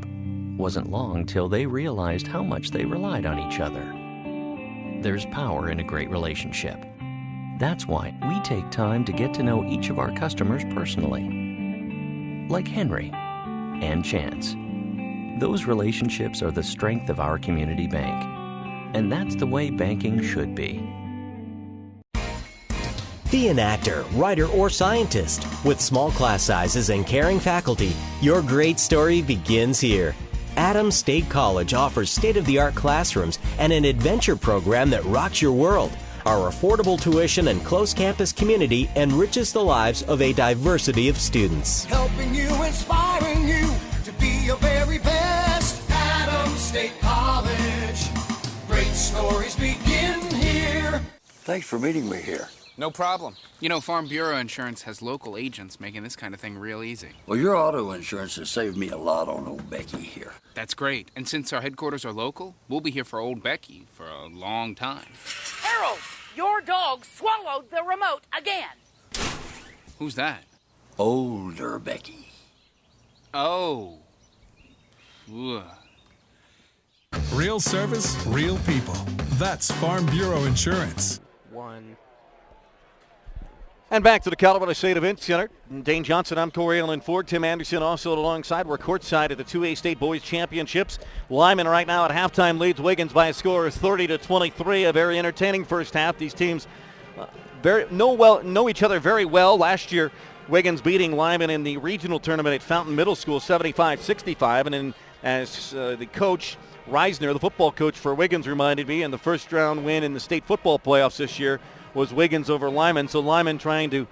Wasn't long till they realized how much they relied on each other. There's power in a great relationship. That's why we take time to get to know each of our customers personally. Like Henry and Chance. Those relationships are the strength of our community bank. And that's the way banking should be. Be an actor, writer, or scientist. With small class sizes and caring faculty, your great story begins here. Adams State College offers state-of-the-art classrooms and an adventure program that rocks your world. Our affordable tuition and close campus community enriches the lives of a diversity of students. Helping you, inspiring you to be your very best. Adams State College. Great stories begin here. Thanks for meeting me here. No problem. You know, Farm Bureau Insurance has local agents making this kind of thing real easy. Well, your auto insurance has saved me a lot on old Becky here. That's great. And since our headquarters are local, we'll be here for old Becky for a long time. Harold, your dog swallowed the remote again. Who's that? Older Becky. Oh. Ugh. Real service, real people. That's Farm Bureau Insurance. One. And back to the Colorado State Event Center. Dane Johnson, I'm Corey Allen Ford. Tim Anderson also alongside. We're courtside at the 2A State Boys Championships. Lyman right now at halftime leads Wiggins by a score of 30-23. A very entertaining first half. These teams know each other very well. Last year, Wiggins beating Lyman in the regional tournament at Fountain Middle School 75-65. And then as the coach, Reisner, the football coach for Wiggins, reminded me, in the first round win in the state football playoffs this year was Wiggins over Lyman. So Lyman trying to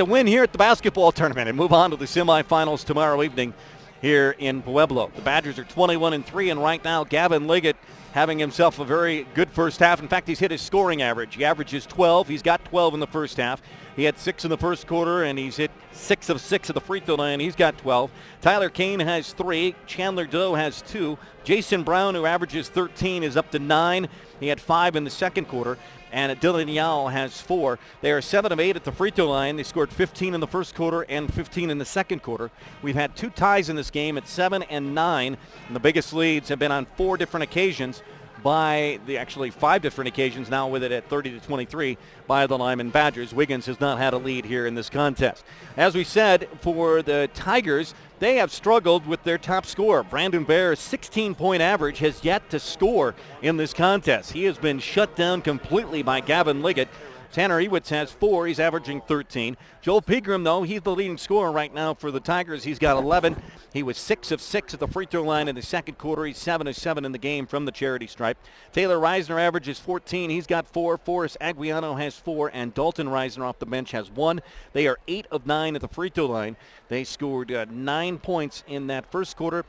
win here at the basketball tournament and move on to the semifinals tomorrow evening here in Pueblo. The Badgers are 21-3, and right now Gavin Liggett having himself a very good first half. In fact, he's hit his scoring average. He averages 12. He's got 12 in the first half. He had 6 in the first quarter, and he's hit 6 of 6 at the free throw line. He's got 12. Tyler Kane has 3. Chandler Doe has 2. Jason Brown, who averages 13, is up to 9. He had 5 in the second quarter. And Dylan Yao has 4. They are 7 of 8 at the free throw line. They scored 15 in the first quarter and 15 in the second quarter. We've had 2 ties in this game at 7 and 9. And the biggest leads have been on 4 different occasions by actually 5 different occasions now with it at 30-23 by the Lyman Badgers. Wiggins has not had a lead here in this contest. As we said, for the Tigers, they have struggled with their top scorer. Brandon Bear's 16-point average has yet to score in this contest. He has been shut down completely by Gavin Liggett. Tanner Ewitz has 4. He's averaging 13. Joel Pegram, though, he's the leading scorer right now for the Tigers. He's got 11. He was 6 of 6 at the free throw line in the second quarter. He's 7 of 7 in the game from the charity stripe. Taylor Reisner averages 14. He's got 4. Forrest Aguiano has 4. And Dalton Reisner off the bench has 1. They are 8 of 9 at the free throw line. They scored 9 points in that first quarter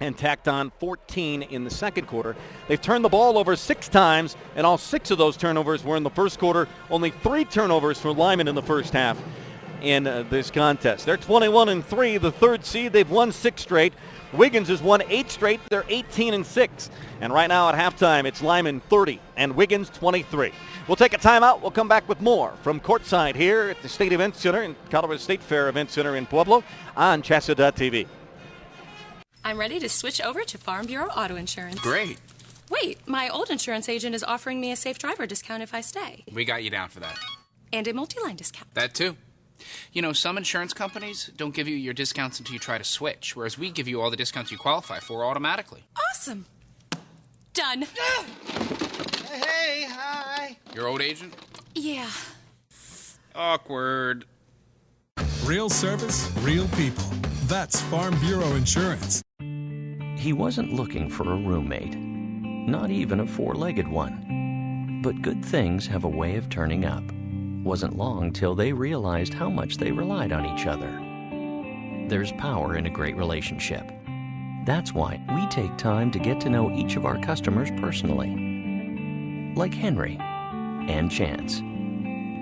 and tacked on 14 in the second quarter. They've turned the ball over 6 times, and all 6 of those turnovers were in the first quarter. Only 3 turnovers for Lyman in the first half in this contest. They're 21-3, the 3rd seed. They've won 6 straight. Wiggins has won 8 straight. They're 18-6. And right now at halftime, it's Lyman 30 and Wiggins 23. We'll take a timeout. We'll come back with more from courtside here at the State Event Center and Colorado State Fair Event Center in Pueblo on CHSAA.tv. I'm ready to switch over to Farm Bureau Auto Insurance. Great. Wait, my old insurance agent is offering me a safe driver discount if I stay. We got you down for that. And a multi-line discount. That too. You know, some insurance companies don't give you your discounts until you try to switch, whereas we give you all the discounts you qualify for automatically. Awesome. Done. Hey, hi. Your old agent? Yeah. Awkward. Real service, real people. That's Farm Bureau Insurance. He wasn't looking for a roommate, not even a four-legged one. But good things have a way of turning up. Wasn't long till they realized how much they relied on each other. There's power in a great relationship. That's why we take time to get to know each of our customers personally. Like Henry and Chance.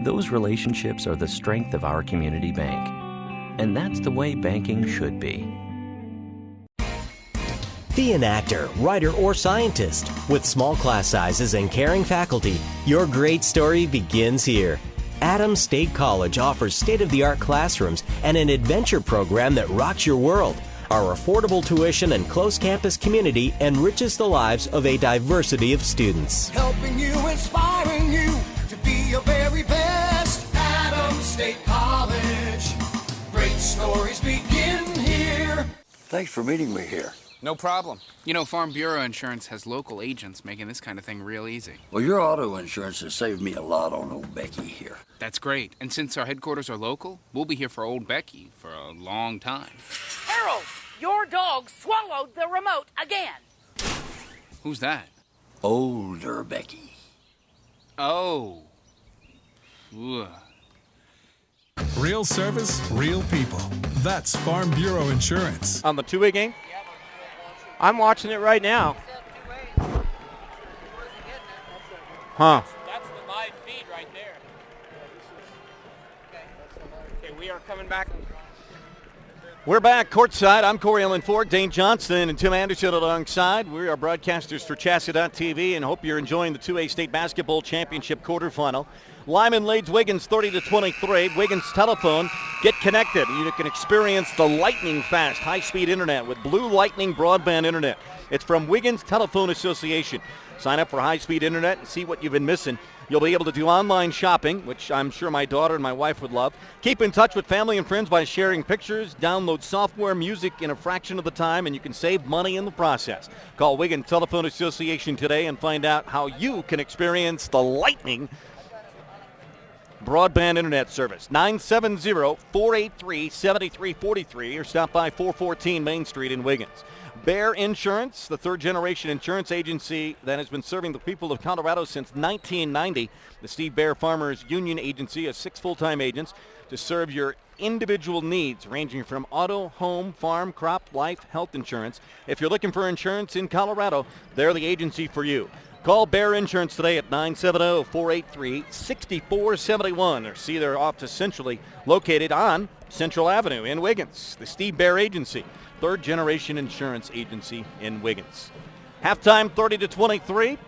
Those relationships are the strength of our community bank. And that's the way banking should be. Be an actor, writer, or scientist. With small class sizes and caring faculty, your great story begins here. Adams State College offers state-of-the-art classrooms and an adventure program that rocks your world. Our affordable tuition and close campus community enriches the lives of a diversity of students. Helping you, inspiring you to be your very best. Adams State College. Great stories begin here. Thanks for meeting me here. No problem. You know, Farm Bureau Insurance has local agents making this kind of thing real easy. Well, your auto insurance has saved me a lot on old Becky here. That's great. And since our headquarters are local, we'll be here for old Becky for a long time. Harold, your dog swallowed the remote again. Who's that? Older Becky. Oh. Ugh. Real service, real people. That's Farm Bureau Insurance. On the two-way game? I'm watching it right now. Huh. That's the live feed right there. Okay, we are coming back. We're back courtside. I'm Corey Ellen Ford, Dane Johnson, and Tim Anderson alongside. We are broadcasters for CHSAA.tv and hope you're enjoying the 2A State Basketball Championship quarterfinal. Limon leads Wiggins 30-23. Wiggins telephone, get connected. You can experience the lightning-fast high-speed internet with Blue Lightning broadband internet. It's from Wiggins Telephone Association. Sign up for high-speed internet and see what you've been missing. You'll be able to do online shopping, which I'm sure my daughter and my wife would love. Keep in touch with family and friends by sharing pictures. Download software, music in a fraction of the time, and you can save money in the process. Call Wiggins Telephone Association today and find out how you can experience the lightning broadband internet service. 970-483-7343 or stop by 414 Main Street in Wiggins. Bear Insurance, the third-generation insurance agency that has been serving the people of Colorado since 1990. The Steve Bear Farmers Union Agency has 6 full-time agents to serve your individual needs, ranging from auto, home, farm, crop, life, health insurance. If you're looking for insurance in Colorado, they're the agency for you. Call Bear Insurance today at 970-483-6471 or see their office centrally located on Central Avenue in Wiggins. The Steve Bear Agency, third-generation insurance agency in Wiggins. Halftime 30-23.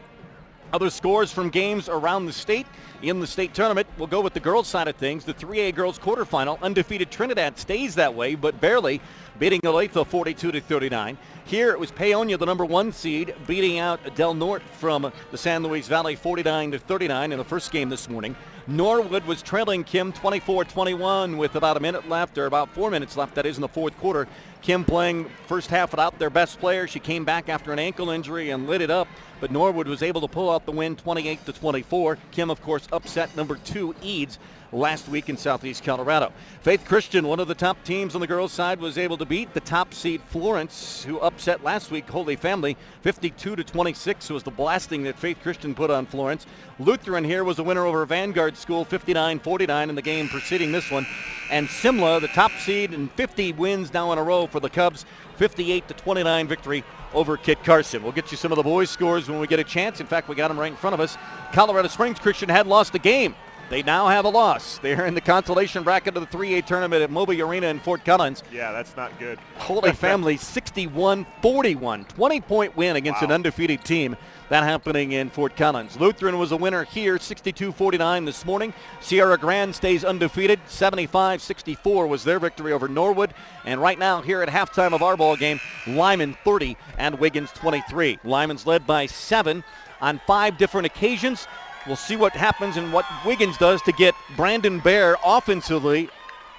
Other scores from games around the state. In the state tournament, we'll go with the girls' side of things. The 3A girls quarterfinal, undefeated Trinidad stays that way, but barely, beating Olathe 42-39. Here it was Paonia, the number 1 seed, beating out Del Norte from the San Luis Valley 49-39 in the first game this morning. Norwood was trailing Kim 24-21 with about a minute left, or about 4 minutes left, that is, in the fourth quarter. Kim playing first half without their best player. She came back after an ankle injury and lit it up, but Norwood was able to pull out the win 28-24. Kim, of course, upset number 2 Eads last week in Southeast Colorado. Faith Christian, one of the top teams on the girls' side, was able to beat the top seed Florence, who upset last week Holy Family 52-26 was the blasting that Faith Christian put on Florence. Lutheran here was a winner over Vanguard School 59-49 in the game preceding this one. And Simla, the top seed, and 50 wins now in a row for the Cubs, 58-29 victory over Kit Carson. We'll get you some of the boys' scores when we get a chance. In fact, we got them right in front of us. Colorado Springs Christian had lost the game. They now have a loss. They're in the consolation bracket of the 3A tournament at Moby Arena in Fort Collins. Yeah, that's not good. Holy Family 61-41, 20-point win against an undefeated team. That happening in Fort Collins. Lutheran was a winner here, 62-49 this morning. Sierra Grande stays undefeated. 75-64 was their victory over Norwood. And right now, here at halftime of our ball game, Limon 30 and Wiggins 23. Limon's led by 7 on 5 different occasions. We'll see what happens and what Wiggins does to get Brandon Bear offensively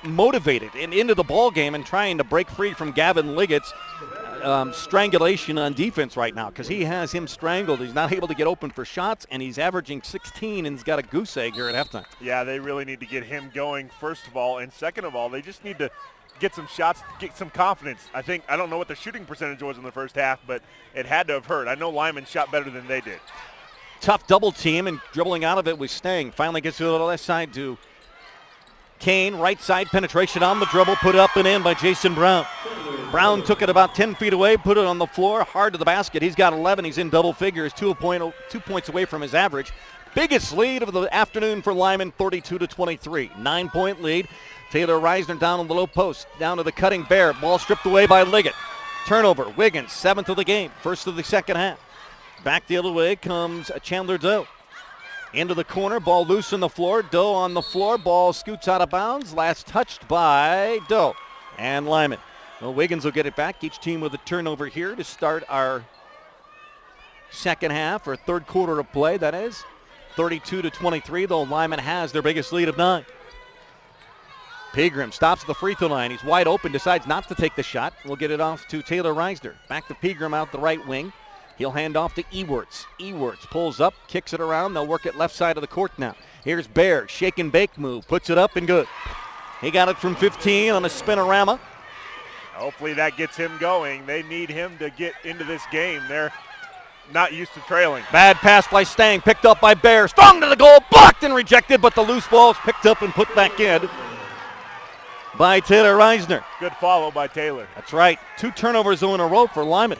motivated and into the ball game and trying to break free from Gavin Liggett's strangulation on defense right now, because he has him strangled. He's not able to get open for shots, and he's averaging 16 and he's got a goose egg here at halftime. Yeah, they really need to get him going, first of all, and second of all, they just need to get some shots, get some confidence. I don't know what the shooting percentage was in the first half, but it had to have hurt. I know Lyman shot better than they did. tough double team, and dribbling out of it was Stang. Finally gets to the left side to Kane. Right side penetration on the dribble, put up and in by Jason Brown. Brown took it about 10 feet away, put it on the floor, hard to the basket. He's got 11. He's in double figures, 2 points away from his average. Biggest lead of the afternoon for Limon, 32-23. 9-point lead. Taylor Reisner down on the low post, down to the cutting Bear. Ball stripped away by Liggett. Turnover. Wiggins, 7th of the game, first of the second half. Back the other way comes Chandler Doe. Into the corner, ball loose on the floor. Doe on the floor, ball scoots out of bounds. Last touched by Doe and Limon. Well, Wiggins will get it back. Each team with a turnover here to start our second half, or third quarter of play, that is. 32-23, though Limon has their biggest lead of 9. Pegram stops at the free throw line. He's wide open, decides not to take the shot. We'll get it off to Taylor Reisner. Back to Pegram out the right wing. He'll hand off to Ewerts. Ewerts pulls up, kicks it around. They'll work it left side of the court now. Here's Bear, shake and bake move, puts it up and good. He got it from 15 on a spinorama. Hopefully that gets him going. They need him to get into this game. They're not used to trailing. Bad pass by Stang, picked up by Bear. Strong to the goal, blocked and rejected, but the loose ball is picked up and put back in by Taylor Reisner. Good follow by Taylor. That's right. 2 turnovers in a row for Limon.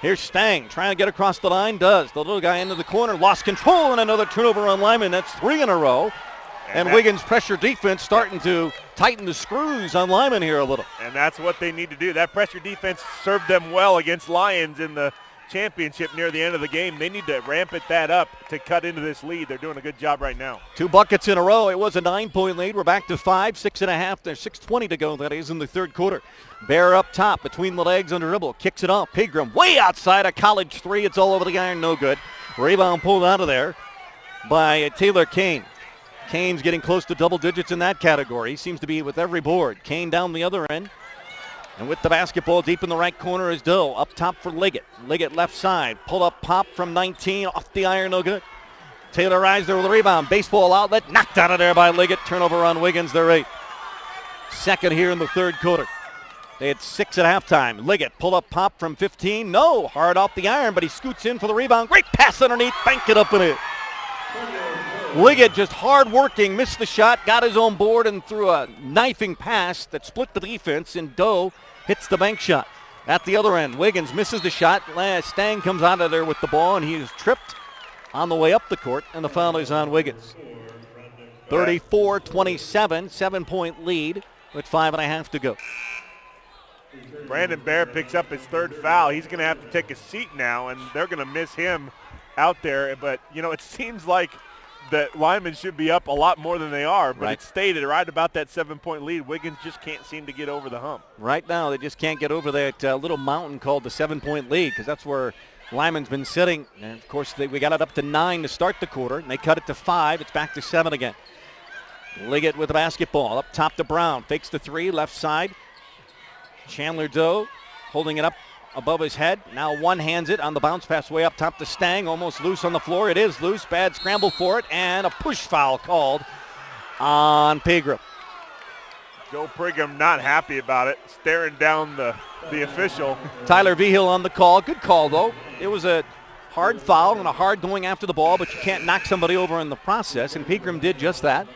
Here's Stang trying to get across the line. Does. The little guy into the corner. Lost control and another turnover on Limon. That's 3 in a row. And Wiggins' pressure defense starting to tighten the screws on Limon here a little. And that's what they need to do. That pressure defense served them well against Lions in the championship near the end of the game. They need to ramp that up to cut into this lead. They're doing a good job right now. 2 buckets in a row. It was a 9-point lead. We're back to 5, 6.5. There's 6:20 to go. That is in the third quarter. Bear up top between the legs on the dribble. Kicks it off. Pegram way outside a college 3. It's all over the iron. No good. Rebound pulled out of there by Taylor Kane. Kane's getting close to double digits in that category. He seems to be with every board. Kane down the other end. And with the basketball deep in the right corner is Doe. Up top for Liggett. Liggett left side. Pull up pop from 19. Off the iron, no good. Taylor Reisner with a rebound. Baseball outlet. Knocked out of there by Liggett. Turnover on Wiggins. They're 8. Second here in the third quarter. They had 6 at halftime. Liggett pull up pop from 15. No. Hard off the iron, but he scoots in for the rebound. Great pass underneath. Bank it up and in. Liggett just hard working, missed the shot, got his own board, and threw a knifing pass that split the defense, and Doe hits the bank shot. At the other end, Wiggins misses the shot. Stang comes out of there with the ball, and he is tripped on the way up the court, and the foul is on Wiggins. 34-27, 7-point lead with 5.5 to go. Brandon Bear picks up his 3rd foul. He's going to have to take a seat now, and they're going to miss him out there. But, it seems like that Limon should be up a lot more than they are, but It's stated right about that 7-point lead. Wiggins just can't seem to get over the hump. Right now, they just can't get over that little mountain called the 7-point lead, because that's where Limon's been sitting. And, of course, we got it up to 9 to start the quarter, and they cut it to 5. It's back to 7 again. Liggett with the basketball. Up top to Brown. Fakes the 3, left side. Chandler Doe holding it up above his head. Now one hands it on the bounce pass way up top to Stang. Almost loose on the floor. It is loose. Bad scramble for it. And a push foul called on Pegram. Joe Pegram not happy about it. Staring down the official. Tyler Vigil on the call. Good call, though. It was a hard foul and a hard going after the ball, but you can't knock somebody over in the process. And Pegram did just that.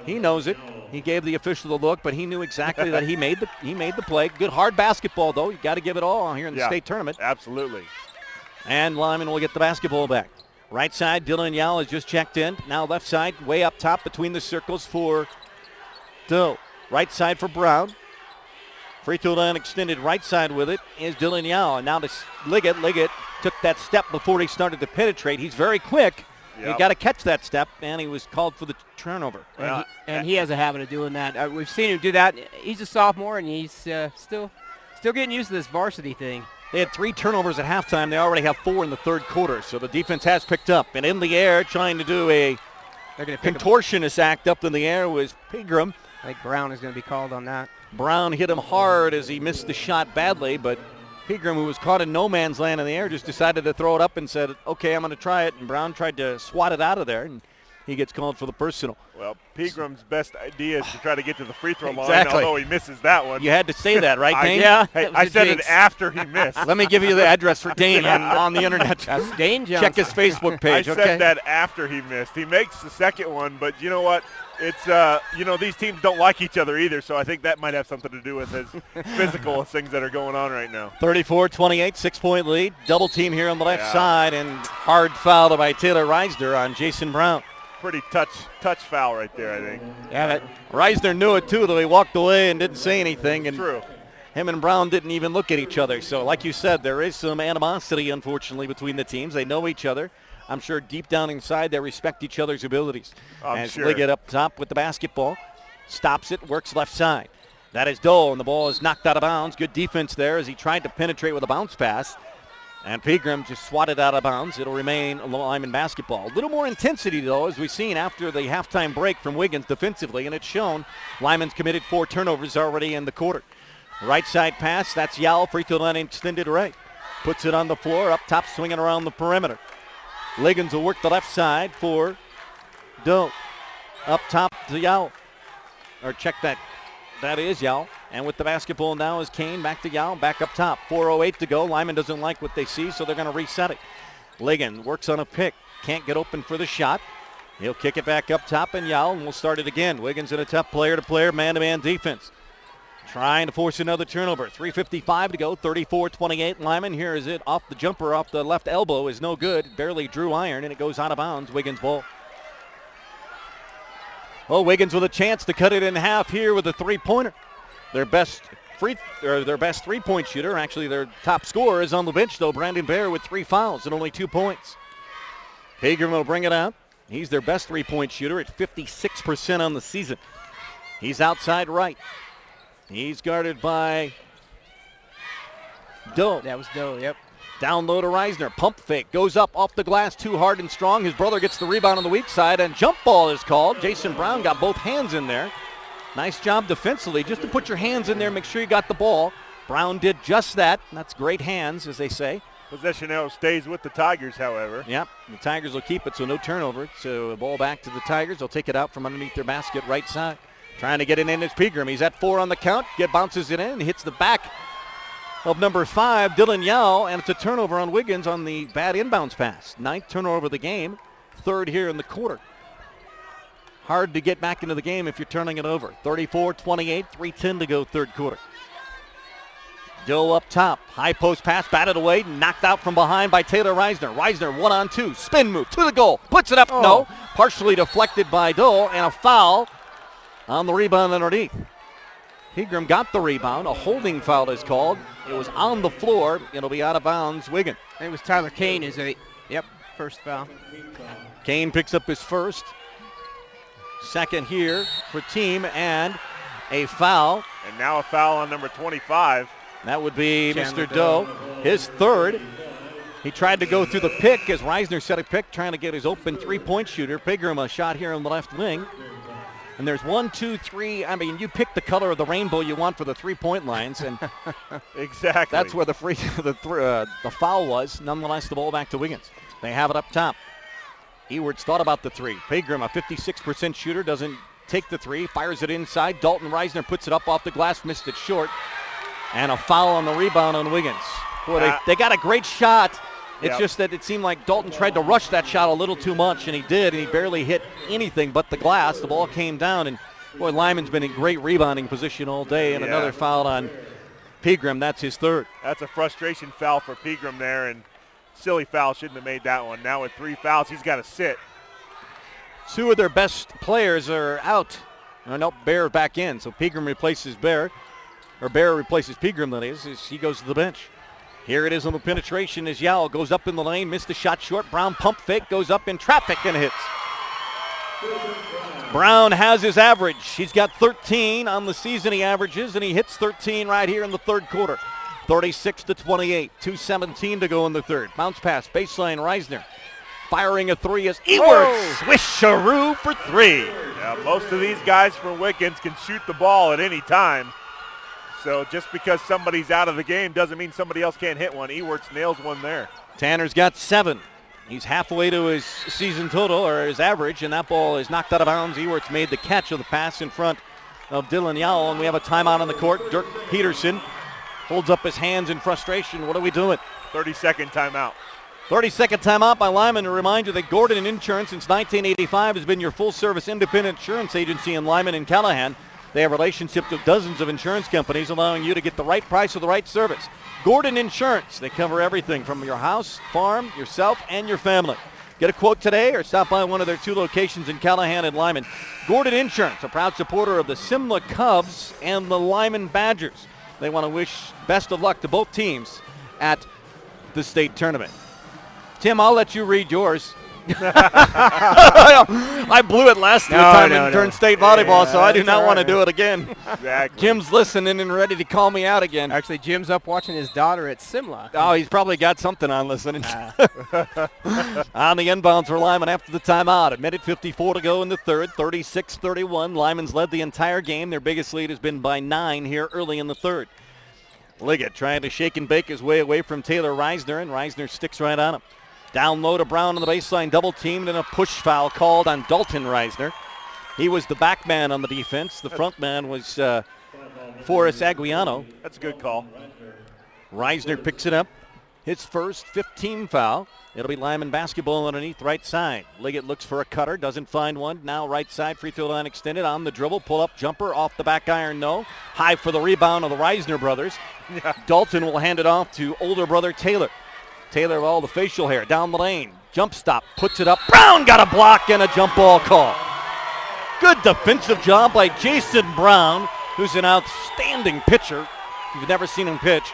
He knows it. He gave the official the look, but he knew exactly that he made the play. Good hard basketball, though. You got to give it all here in the state tournament. Absolutely. And Limon will get the basketball back. Right side, Dylan Yao has just checked in. Now left side, way up top between the circles for Doe. Right side for Brown. Free throw line extended right side with it is Dylan Yao. And now to Liggett. Liggett took that step before he started to penetrate. He's very quick. Yep. You got to catch that step, and he was called for the turnover. And he has a habit of doing that. We've seen him do that. He's a sophomore, and he's still getting used to this varsity thing. They had 3 turnovers at halftime. They already have 4 in the third quarter, so the defense has picked up. And in the air, trying to do a contortionist act up in the air was Pegram. I think Brown is going to be called on that. Brown hit him hard as he missed the shot badly, but Pegram, who was caught in no man's land in the air, just decided to throw it up and said, okay, I'm going to try it. And Brown tried to swat it out of there, and he gets called for the personal. Well, Pegram's best idea is to try to get to the free throw line, Exactly. although he misses that one. You had to say that, right, Dane? Hey, I said it after he missed. Let me give you the address for Dane on the internet. That's Dane Johnson. Check his Facebook page, I okay? said that after he missed. He makes the second one, but you know what? It's, these teams don't like each other either, so I think that might have something to do with his physical things that are going on right now. 34-28, 6-point lead. Double team here on the left side, and hard foul by Taylor Reisner on Jason Brown. Pretty touch foul right there, I think. Yeah, Reisner knew it too, though he walked away and didn't say anything. And True. Him and Brown didn't even look at each other. So like you said, there is some animosity, unfortunately, between the teams. They know each other. I'm sure deep down inside they respect each other's abilities. As sure. Liggett up top with the basketball. Stops it, works left side. That is Dole, and the ball is knocked out of bounds. Good defense there as he tried to penetrate with a bounce pass. And Pegram just swatted out of bounds. It'll remain Lyman basketball. A little more intensity, though, as we've seen after the halftime break from Wiggins defensively, and it's shown. Lyman's committed 4 turnovers already in the quarter. Right side pass, that's Yao, free throw line extended right. Puts it on the floor, up top, swinging around the perimeter. Liggins will work the left side for Doe. Up top to Yao. Or check that. That is Yao. And with the basketball now is Kane. Back to Yao. Back up top. 4:08 to go. Lyman doesn't like what they see, so they're going to reset it. Liggins works on a pick. Can't get open for the shot. He'll kick it back up top, and Yao, and we'll start it again. Wiggins in a tough player-to-player, man-to-man defense. Trying to force another turnover. 3:55 to go. 34-28. Lyman, here is it. Off the jumper, off the left elbow is no good. Barely drew iron, and it goes out of bounds. Wiggins ball. Oh, Wiggins with a chance to cut it in half here with a three-pointer. Their best three-point shooter, actually their top scorer, is on the bench, though. Brandon Bear with 3 fouls and only 2 points. Pegram will bring it out. He's their best three-point shooter at 56% on the season. He's outside right. He's guarded by Doe. That was Doe, yep. Down low to Reisner. Pump fake. Goes up off the glass too hard and strong. His brother gets the rebound on the weak side, and jump ball is called. Jason Brown got both hands in there. Nice job defensively. Just to put your hands in there, make sure you got the ball. Brown did just that. That's great hands, as they say. Possession now stays with the Tigers, however. Yep, the Tigers will keep it, so no turnover. So the ball back to the Tigers. They'll take it out from underneath their basket, right side. Trying to get it in is Pegram. He's at 4 on the count. Bounces it in, hits the back of number 5, Dylan Yao, and it's a turnover on Wiggins on the bad inbounds pass. 9th turnover of the game, 3rd here in the quarter. Hard to get back into the game if you're turning it over. 34-28, 3:10 to go, 3rd quarter. Doe up top, high post pass, batted away, knocked out from behind by Taylor Reisner. Reisner 1-on-2, spin move to the goal, puts it up, no, partially deflected by Doe, and a foul on the rebound underneath. Pegram got the rebound. A holding foul is called. It was on the floor. It'll be out of bounds. Wiggins. It was Tyler Kane first foul. Kane picks up his first. Second here for team, and a foul. And now a foul on number 25. That would be Chandler Mr. Doe. His 3rd. He tried to go through the pick as Reisner set a pick, trying to get his open three-point shooter. Pegram a shot here on the left wing. And there's 1, 2, 3. I mean, you pick the color of the rainbow you want for the three-point lines, and exactly. That's where the foul was. Nonetheless, the ball back to Wiggins. They have it up top. Ewarts thought about the 3. Pegram, a 56% shooter, doesn't take the 3. Fires it inside. Dalton Reisner puts it up off the glass, missed it short, and a foul on the rebound on Wiggins. Boy, they got a great shot. It's just that it seemed like Dalton tried to rush that shot a little too much, and he did, and he barely hit anything but the glass. The ball came down, and boy, Lyman's been in great rebounding position all day, and another foul on Pegram. That's his 3rd. That's a frustration foul for Pegram there, and silly foul, shouldn't have made that one. Now with 3 fouls, he's got to sit. 2 of their best players are out. No, Bear back in, so Pegram replaces Bear, or Bear replaces Pegram, that is, as he goes to the bench. Here it is on the penetration as Yao goes up in the lane, missed the shot short. Brown pump fake, goes up in traffic and hits. Brown has his average. He's got 13 on the season he averages, and he hits 13 right here in the 3rd quarter. 36-28, 2:17 to go in the 3rd. Bounce pass, baseline, Reisner. Firing a 3 is Ewarts. Swish-a-roo for 3. Yeah, most of these guys from Wiggins can shoot the ball at any time. So just because somebody's out of the game doesn't mean somebody else can't hit one. Ewarts nails one there. Tanner's got 7. He's halfway to his season total, or his average, and that ball is knocked out of bounds. Ewerts made the catch of the pass in front of Dylan Yowell, and we have a timeout on the court. Dirk Peterson holds up his hands in frustration. What are we doing? 30-second timeout. 30-second timeout by Limon to remind you that Gordon Insurance since 1985 has been your full-service independent insurance agency in Limon and Callahan. They have relationships with dozens of insurance companies, allowing you to get the right price for the right service. Gordon Insurance, they cover everything from your house, farm, yourself, and your family. Get a quote today or stop by one of their 2 locations in Callahan and Limon. Gordon Insurance, a proud supporter of the Simla Cubs and the Limon Badgers. They want to wish best of luck to both teams at the state tournament. Tim, I'll let you read yours. I blew it last time and turned state volleyball, so I do not want to do it again. Exactly. Jim's listening and ready to call me out again. Actually, Jim's up watching his daughter at Simla. Oh, he's probably got something on listening. On the inbounds for Limon after the timeout. A minute 54 to go in the third, 36-31. Lyman's led the entire game. Their biggest lead has been by 9 here early in the third. Liggett trying to shake and bake his way away from Taylor Reisner, and Reisner sticks right on him. Down low to Brown on the baseline, double teamed, and a push foul called on Dalton Reisner. He was the back man on the defense. The front man was Forrest Aguiano. That's a good call. Reisner picks it up. His first 15 foul. It'll be Limon basketball underneath right side. Liggett looks for a cutter, doesn't find one. Now right side, free throw line extended on the dribble. Pull up jumper off the back iron, no. High for the rebound of the Reisner brothers. Yeah. Dalton will hand it off to older brother Taylor. Taylor with all the facial hair down the lane. Jump stop, puts it up. Brown got a block and a jump ball call. Good defensive job by Jason Brown, who's an outstanding pitcher. You've never seen him pitch.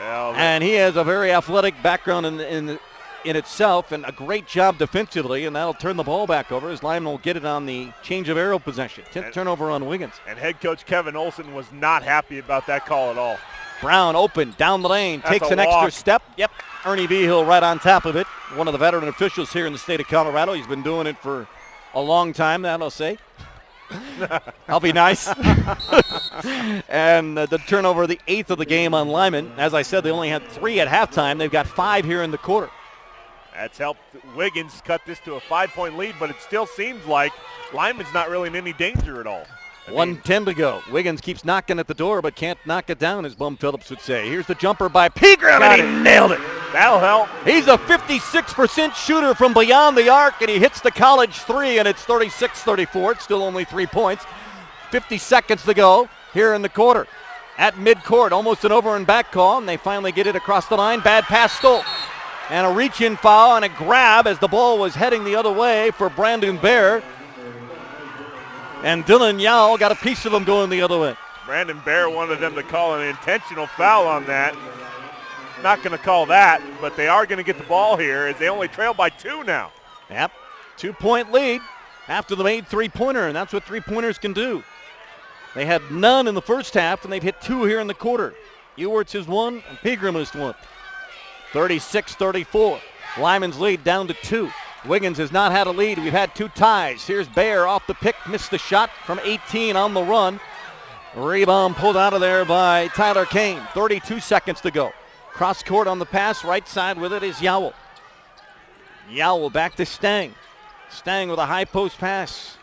And he has a very athletic background in itself, and a great job defensively, and that'll turn the ball back over as Lyman will get it on the change of arrow possession. 10th turnover on Wiggins. And head coach Kevin Olson was not happy about that call at all. Brown open, down the lane, That's takes a an walk. extra step. Yep, Ernie Behill right on top of it. One of the veteran officials here in the state of Colorado. He's been doing it for a long time, that'll say. I'll be nice. And the turnover, the 8th of the game on Lyman. As I said, they only had 3 at halftime. They've got 5 here in the quarter. That's helped Wiggins cut this to a 5-point lead, but it still seems like Lyman's not really in any danger at all. 1:10 to go. Wiggins keeps knocking at the door, but can't knock it down, as Bum Phillips would say. Here's the jumper by Pegram, and he nailed it. That'll help. He's a 56% shooter from beyond the arc, and he hits the college 3, and it's 36-34. It's still only 3 points. 50 seconds to go here in the quarter. At midcourt, almost an over and back call, and they finally get it across the line. Bad pass, Stolt. And a reach-in foul and a grab as the ball was heading the other way for Brandon Bear. And Dylan Yowell got a piece of him going the other way. Brandon Bear wanted them to call an intentional foul on that. Not going to call that, but they are going to get the ball here as they only trail by 2 now. Yep, 2-point lead after the made three-pointer, and that's what three-pointers can do. They had none in the first half, and they've hit 2 here in the quarter. Ewerts has 1, and Pegram has 1. 36-34. Lyman's lead down to 2. Wiggins has not had a lead. We've had 2 ties. Here's Bear off the pick, missed the shot from 18 on the run. Rebound pulled out of there by Tyler Kane. 32 seconds to go. Cross court on the pass, right side with it is Yowell. Yowell back to Stang. Stang with a high post pass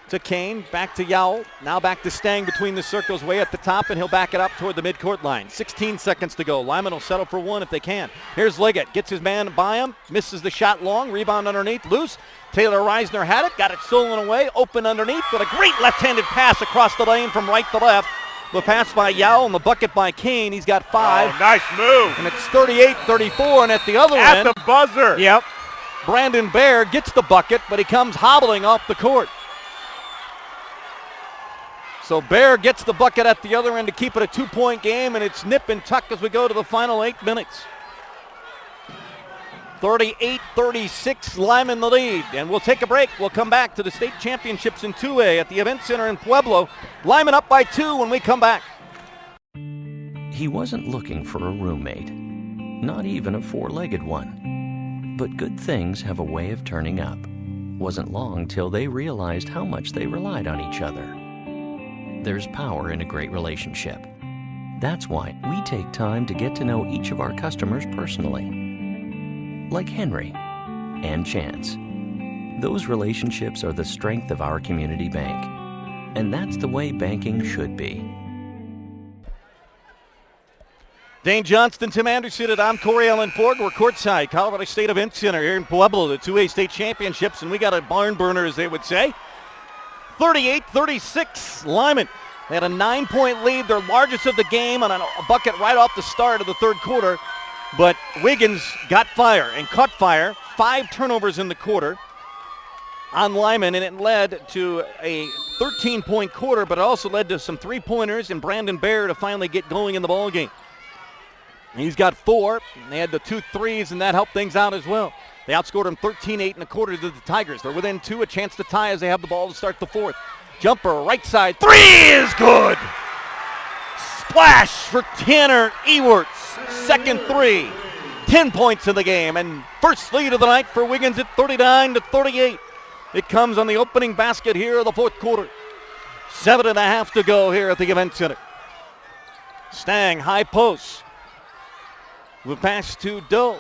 to Kane, back to Yowell. Now back to Stang between the circles way at the top, and he'll back it up toward the midcourt line. 16 seconds to go. Lyman will settle for 1 if they can. Here's Liggett, gets his man by him, misses the shot long, rebound underneath, loose. Taylor Reisner had it, got it stolen away, open underneath, with a great left-handed pass across the lane from right to left. The pass by Yowell and the bucket by Kane. He's got 5. Oh, nice move. And it's 38-34, and at the other end. At the buzzer. Yep. Brandon Bear gets the bucket, but he comes hobbling off the court. So Bear gets the bucket at the other end to keep it a 2-point game, and it's nip and tuck as we go to the final 8 minutes. 38-36, Lyman the lead. And we'll take a break. We'll come back to the state championships in 2A at the Event Center in Pueblo. Lyman up by 2 when we come back. He wasn't looking for a roommate, not even a 4-legged one. But good things have a way of turning up. Wasn't long till they realized how much they relied on each other. There's power in a great relationship. That's why we take time to get to know each of our customers personally. like Henry and Chance. Those relationships are the strength of our community bank. And that's the way banking should be. Dane Johnston, Tim Anderson, and I'm Corey Allen Ford. We're courtside, Colorado State Event Center here in Pueblo, the 2A state championships, and we got a barn burner, as they would say. 38-36, Limon. They had a 9-point lead, their largest of the game, on a bucket right off the start of the third quarter. But Wiggins got fire and caught fire. 5 turnovers in the quarter on Limon, and it led to a 13-point quarter, but it also led to some three-pointers and Brandon Baer to finally get going in the ballgame. He's got 4. They had the 2 threes, and that helped things out as well. They outscored them 13-8 and a quarter to the Tigers. They're within 2, a chance to tie as they have the ball to start the fourth. Jumper, right side, 3 is good! Splash for Tanner Ewerts. Second 3. 10 points in the game, and first lead of the night for Wiggins at 39-38. It comes on the opening basket here of the fourth quarter. 7.5 to go here at the Event Center. Stang, high post. The pass to Doe.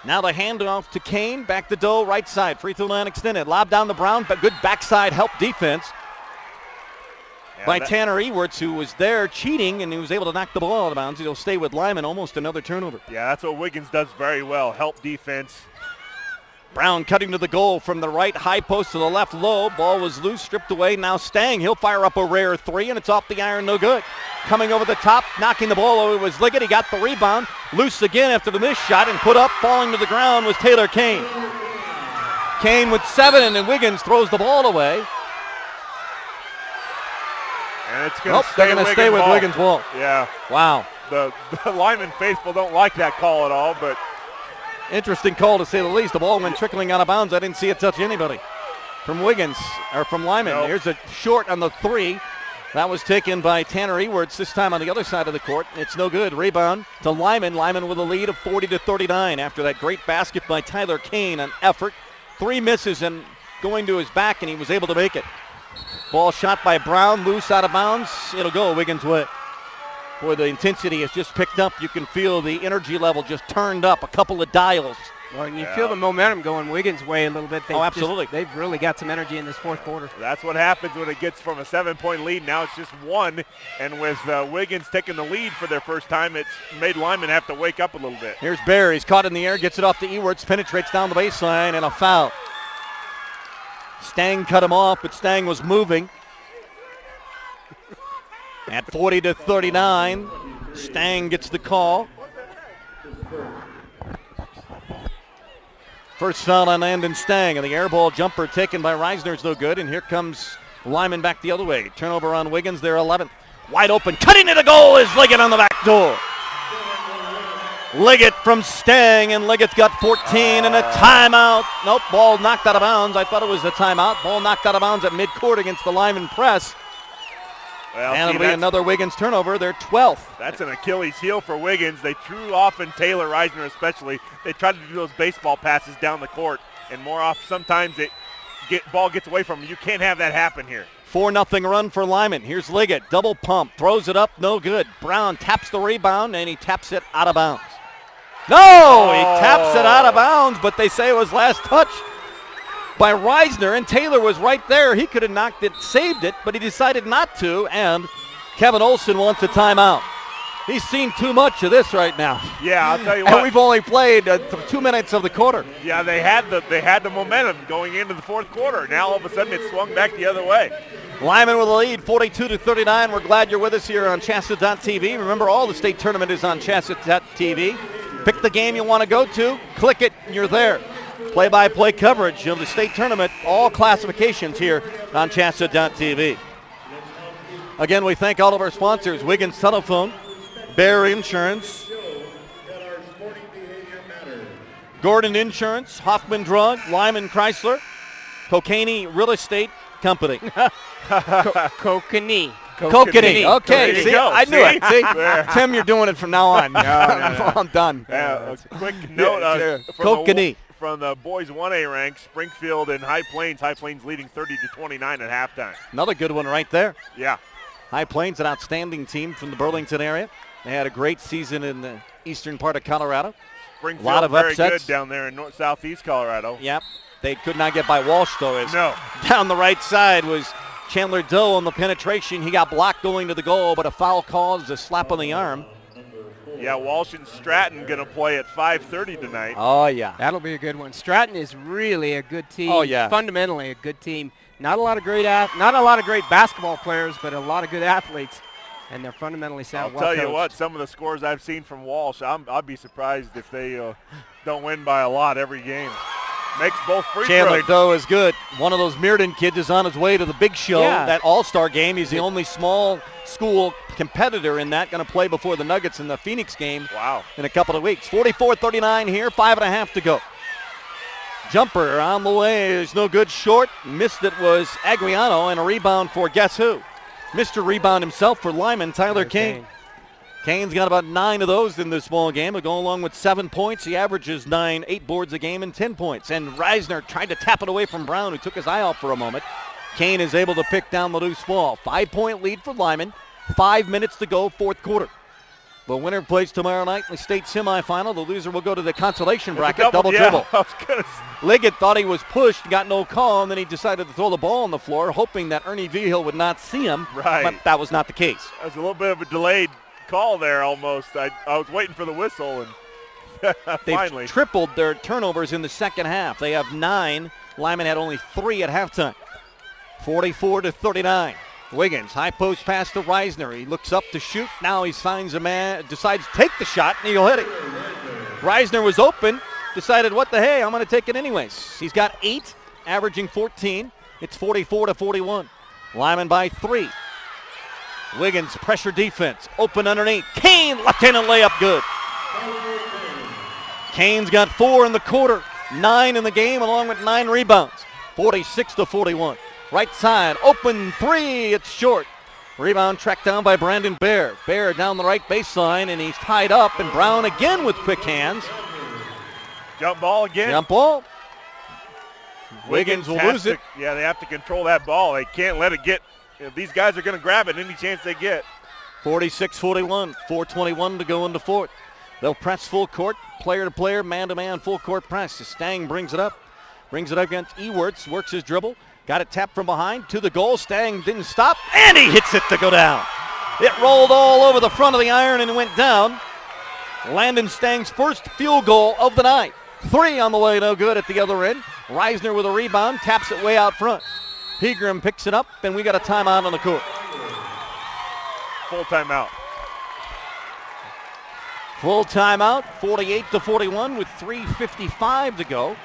Now the handoff to Kane. Back to Doe, right side. Free throw line extended. Lob down to Brown, but good backside help defense by Tanner Ewerts, who was there cheating, and he was able to knock the ball out of bounds. He'll stay with Limon, almost another turnover. Yeah, that's what Wiggins does very well, help defense. Brown cutting to the goal from the right, high post to the left, low. Ball was loose, stripped away. Now Stang, he'll fire up a rare 3, and it's off the iron, no good. Coming over the top, knocking the ball over was Liggett. He got the rebound. Loose again after the missed shot, and put up, falling to the ground was Taylor Kane. Kane with 7, and then Wiggins throws the ball away. And it's going to stay with Wiggins' ball. Yeah. Wow. The Limon faithful don't like that call at all, but interesting call to say the least. The ball went trickling out of bounds. I didn't see it touch anybody. From Wiggins, or from Limon. Nope. Here's a short on the 3. That was taken by Tanner Ewerts, this time on the other side of the court. It's no good. Rebound to Limon. Limon with a lead of 40-39 after that great basket by Tyler Kane. An effort. 3 misses and going to his back, and he was able to make it. Ball shot by Brown, loose out of bounds. It'll go Wiggins' way. Boy, the intensity has just picked up. You can feel the energy level just turned up a couple of dials. Well, you feel the momentum going Wiggins' way a little bit. Absolutely. They've really got some energy in this fourth quarter. That's what happens when it gets from a 7-point lead. Now it's just 1, and with Wiggins taking the lead for their first time, it's made Limon have to wake up a little bit. Here's Bear. He's caught in the air, gets it off to Ewerts, penetrates down the baseline, and a foul. Stang cut him off, but Stang was moving. At 40-39, Stang gets the call. First foul on Landon Stang, and the air ball jumper taken by Reisner is no good, and here comes Limon back the other way. Turnover on Wiggins, their 11th. Wide open, cutting to the goal is Liggett on the back door. Liggett from Stang, and Liggett's got 14 and a timeout. Nope, ball knocked out of bounds. I thought it was a timeout. Ball knocked out of bounds at midcourt against the Limon press. Well, and it'll be another Wiggins turnover, their 12th. That's an Achilles heel for Wiggins. They too often, Taylor Reisner especially, they try to do those baseball passes down the court, and more often sometimes ball gets away from them. You can't have that happen here. 4-0 run for Limon. Here's Liggett, double pump, throws it up, no good. Brown taps the rebound, and he taps it out of bounds. No, he taps it out of bounds, but they say it was last touch by Reisner, and Taylor was right there. He could have knocked it, saved it, but he decided not to, and Kevin Olson wants a timeout. He's seen too much of this right now. Yeah, I'll tell you what. And we've only played 2 minutes of the quarter. Yeah, they had the momentum going into the fourth quarter. Now all of a sudden it swung back the other way. Limon with a lead, 42-39. We're glad you're with us here on CHSAA.tv. Remember, all the state tournament is on CHSAA.tv. Pick the game you want to go to, click it, and you're there. Play-by-play coverage of the state tournament, all classifications here on CHSAA.tv. Again, we thank all of our sponsors, Wiggins Telephone, Bear Insurance, Gordon Insurance, Hoffman Drug, Lyman Chrysler, Kokanee Real Estate Company. Kokanee. Okay, see, go. I knew it. See, Tim, you're doing it from now on. No. I'm done. A quick note from the boys 1A ranks, Springfield and High Plains. High Plains leading 30-29 at halftime. Another good one right there. Yeah. High Plains, an outstanding team from the Burlington area. They had a great season in the eastern part of Colorado. Springfield, A lot of very upsets. good down there in southeast Colorado. Yep. They could not get by Walsh, though. As No. Down the right side was Chandler Doe on the penetration. He got blocked going to the goal, but a foul caused a slap on the arm. Yeah, Walsh and Stratton going to play at 5:30 tonight. Oh, yeah. That'll be a good one. Stratton is really a good team. Oh, yeah. Fundamentally a good team. Not a lot of great basketball players, but a lot of good athletes, and they're fundamentally sound. I'll tell you what, some of the scores I've seen from Walsh, I'd be surprised if they don't win by a lot every game. Makes both free Chandler throws. Doe is good. One of those Meerden kids is on his way to the big show, Yeah. that all-star game. He's the only small school competitor in that, going to play before the Nuggets in the Phoenix game in a couple of weeks. 44-39 here, 5.5 to go. Jumper on the way is no good, short. Missed it was Agriano, and a rebound for guess who? Mr. Rebound himself for Limon, Tyler Kane. Kane's got about 9 of those in this ball game. He'll go along with 7 points. He averages 8 boards a game and 10 points. And Reisner tried to tap it away from Brown, who took his eye off for a moment. Kane is able to pick down the loose ball. 5-point lead for Limon. 5 minutes to go, fourth quarter. The winner plays tomorrow night in the state semifinal. The loser will go to the consolation bracket, double dribble. Liggett thought he was pushed, got no call, and then he decided to throw the ball on the floor, hoping that Ernie Vigil would not see him. Right. But that was not the case. That was a little bit of a delayed call there almost. I was waiting for the whistle, and finally. They've tripled their turnovers in the second half. They have 9. Limon had only 3 at halftime. 44-39. Wiggins, high post pass to Reisner. He looks up to shoot. Now he finds a man, decides to take the shot, and he'll hit it. Reisner was open, decided, what the hey, I'm going to take it anyways. He's got 8, averaging 14. It's 44-41. Limon by 3. Wiggins, pressure defense, open underneath. Kane, left-handed layup, good. Kane's got 4 in the quarter, 9 in the game, along with 9 rebounds. 46-41. Right side, open 3, it's short. Rebound tracked down by Brandon Bear. Bear down the right baseline, and he's tied up, and Brown again with quick hands. Jump ball again. Jump ball. Wiggins will lose it. Yeah, they have to control that ball. They can't let it get. These guys are going to grab it any chance they get. 46-41, 4:21 to go into fourth. They'll press full court, player to player, man to man, full court press. Stang brings it up against Ewerts, works his dribble, got it tapped from behind to the goal. Stang didn't stop, and he hits it to go down. It rolled all over the front of the iron and went down. Landon Stang's first field goal of the night. 3 on the way, no good at the other end. Reisner with a rebound, taps it way out front. Pegram picks it up, and we got a timeout on the court. Full timeout. Full timeout, 48-41 with 3:55 to go.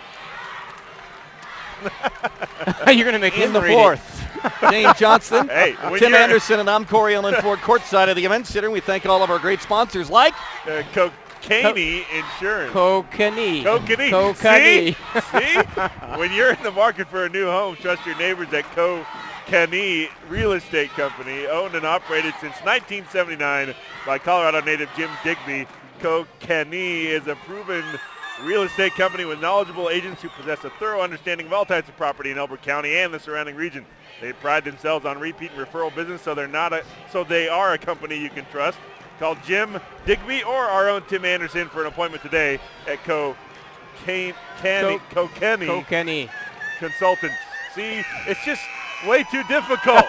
You're going to make in him the read fourth. James Johnson, Hey, Tim Anderson, and I'm Corey Ellen Ford, courtside of the event center. We thank all of our great sponsors like Kokanee Insurance. Kokanee. Kokanee. See? When you're in the market for a new home, trust your neighbors at Kokanee Real Estate Company, owned and operated since 1979 by Colorado native Jim Digby. Kokanee is a proven real estate company with knowledgeable agents who possess a thorough understanding of all types of property in Elbert County and the surrounding region. They pride themselves on repeat and referral business, so they are a company you can trust. Call Jim Digby or our own Tim Anderson for an appointment today at Kokanee Consultants. See, it's just way too difficult.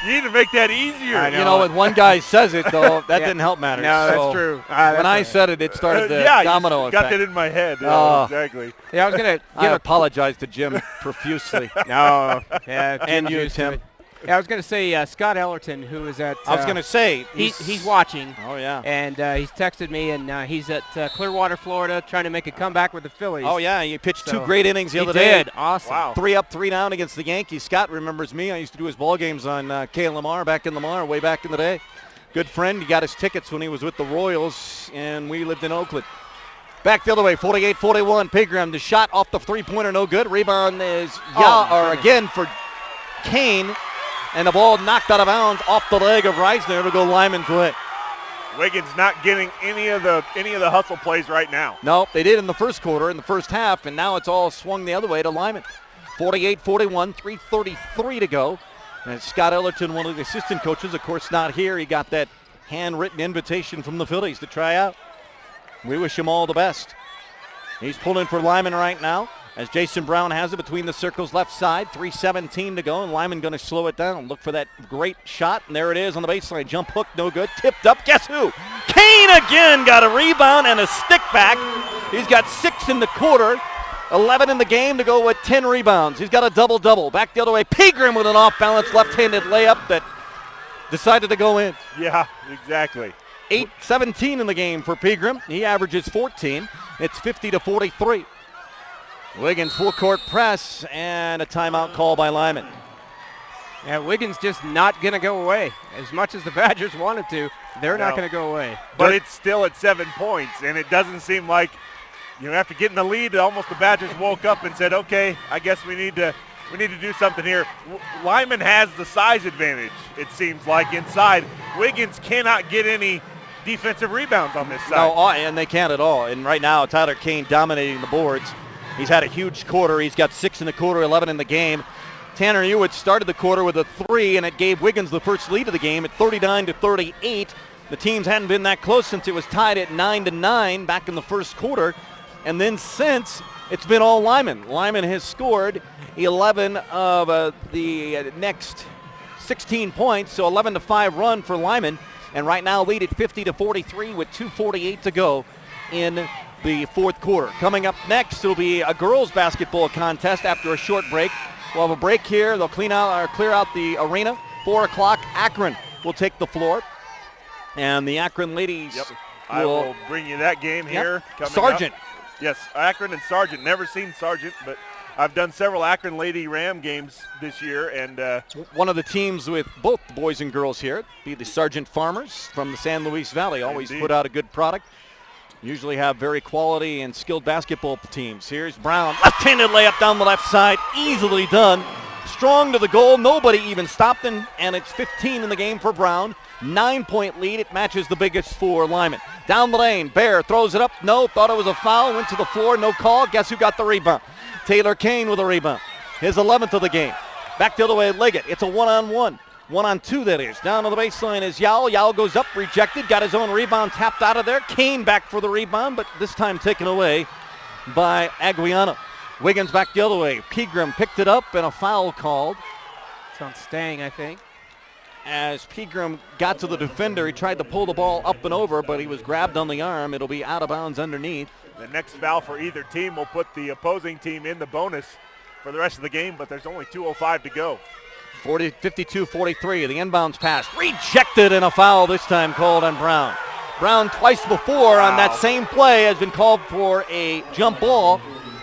You need to make that easier. You know, when one guy says it, though, that didn't help matters. No, So that's true. when I said it, it started the domino you effect. got that in my head. Exactly. Yeah, I was going to I apologize to Jim profusely. No. Yeah, And you, used to Tim. it. Yeah, I was going to say Scott Ellerton, who is at. I was going to say. He's watching. Oh, yeah. And he's texted me, and he's at Clearwater, Florida, trying to make a comeback with the Phillies. Oh, yeah. He pitched So, 2 great innings the he other day. did. Awesome. Wow. 3 up, 3 down against the Yankees. Scott remembers me. I used to do his ball games on KLMR back in Lamar, way back in the day. Good friend. He got his tickets when he was with the Royals, and we lived in Oakland. Back the other way, 48-41. Pegram, the shot off the three-pointer, no good. Rebound is again for Kane, and the ball knocked out of bounds off the leg of Reisner. It'll go Limon's way. Wiggins not getting any of the hustle plays right now. No, they did in the first quarter, in the first half, and now it's all swung the other way to Limon. 48-41, 3:33 to go. And Scott Ellerton, one of the assistant coaches, of course, not here. He got that handwritten invitation from the Phillies to try out. We wish him all the best. He's pulling for Limon right now as Jason Brown has it between the circles left side. 3:17 to go, and Limon going to slow it down. Look for that great shot, and there it is on the baseline. Jump hook, no good. Tipped up. Guess who? Kane again got a rebound and a stick back. He's got 6 in the quarter, 11 in the game to go with 10 rebounds. He's got a double-double. Back the other way, Pegram with an off-balance left-handed layup that decided to go in. Yeah, exactly. 8-17 in the game for Pegram. He averages 14. It's 50-43. Wiggins full court press and a timeout call by Limon. Yeah, Wiggins just not going to go away. As much as the Badgers wanted to, they're not going to go away. But it's still at 7 points, and it doesn't seem like, after getting the lead, almost the Badgers woke up and said, okay, I guess we need to do something here. Limon has the size advantage, it seems like, inside. Wiggins cannot get any defensive rebounds on this side. No, and they can't at all. And right now, Tyler Kane dominating the boards. He's had a huge quarter. He's got 6 in the quarter, 11 in the game. Tanner Hewitt started the quarter with a 3, and it gave Wiggins the first lead of the game at 39-38. The teams hadn't been that close since it was tied at 9-9 back in the first quarter. And then since, it's been all Limon. Limon has scored 11 of the next 16 points, so 11-5 run for Limon. And right now lead at 50-43 with 2:48 to go in the fourth quarter. Coming up next, it'll be a girls basketball contest after a short break. We'll have a break here. They'll clear out the arena. 4 o'clock, Akron will take the floor. And the Akron ladies I will bring you that game here. Coming Sargent. Up. Yes, Akron and Sargent. Never seen Sargent, but I've done several Akron Lady Ram games this year. And one of the teams with both boys and girls here be the Sargent Farmers from the San Luis Valley. Always put out a good product. Usually have very quality and skilled basketball teams. Here's Brown. Left-handed layup down the left side. Easily done. Strong to the goal. Nobody even stopped him. And it's 15 in the game for Brown. 9-point lead. It matches the biggest for Limon. Down the lane. Bear throws it up. No. Thought it was a foul. Went to the floor. No call. Guess who got the rebound? Taylor Kane with a rebound. His 11th of the game. Back the other way, Liggett. It's a 1-on-1. 1-on-2, that is. Down on the baseline is Yao. Yao goes up, rejected, got his own rebound tapped out of there. Kane back for the rebound, but this time taken away by Aguiano. Wiggins back the other way. Pegram picked it up and a foul called. It's on Stang, I think. As Pegram got to the defender, he tried to pull the ball up and over, but he was grabbed on the arm. It'll be out of bounds underneath. The next foul for either team will put the opposing team in the bonus for the rest of the game, but there's only 2:05 to go. 52-43, the inbounds pass. Rejected and a foul this time called on Brown. Brown twice before on that same play has been called for a jump ball.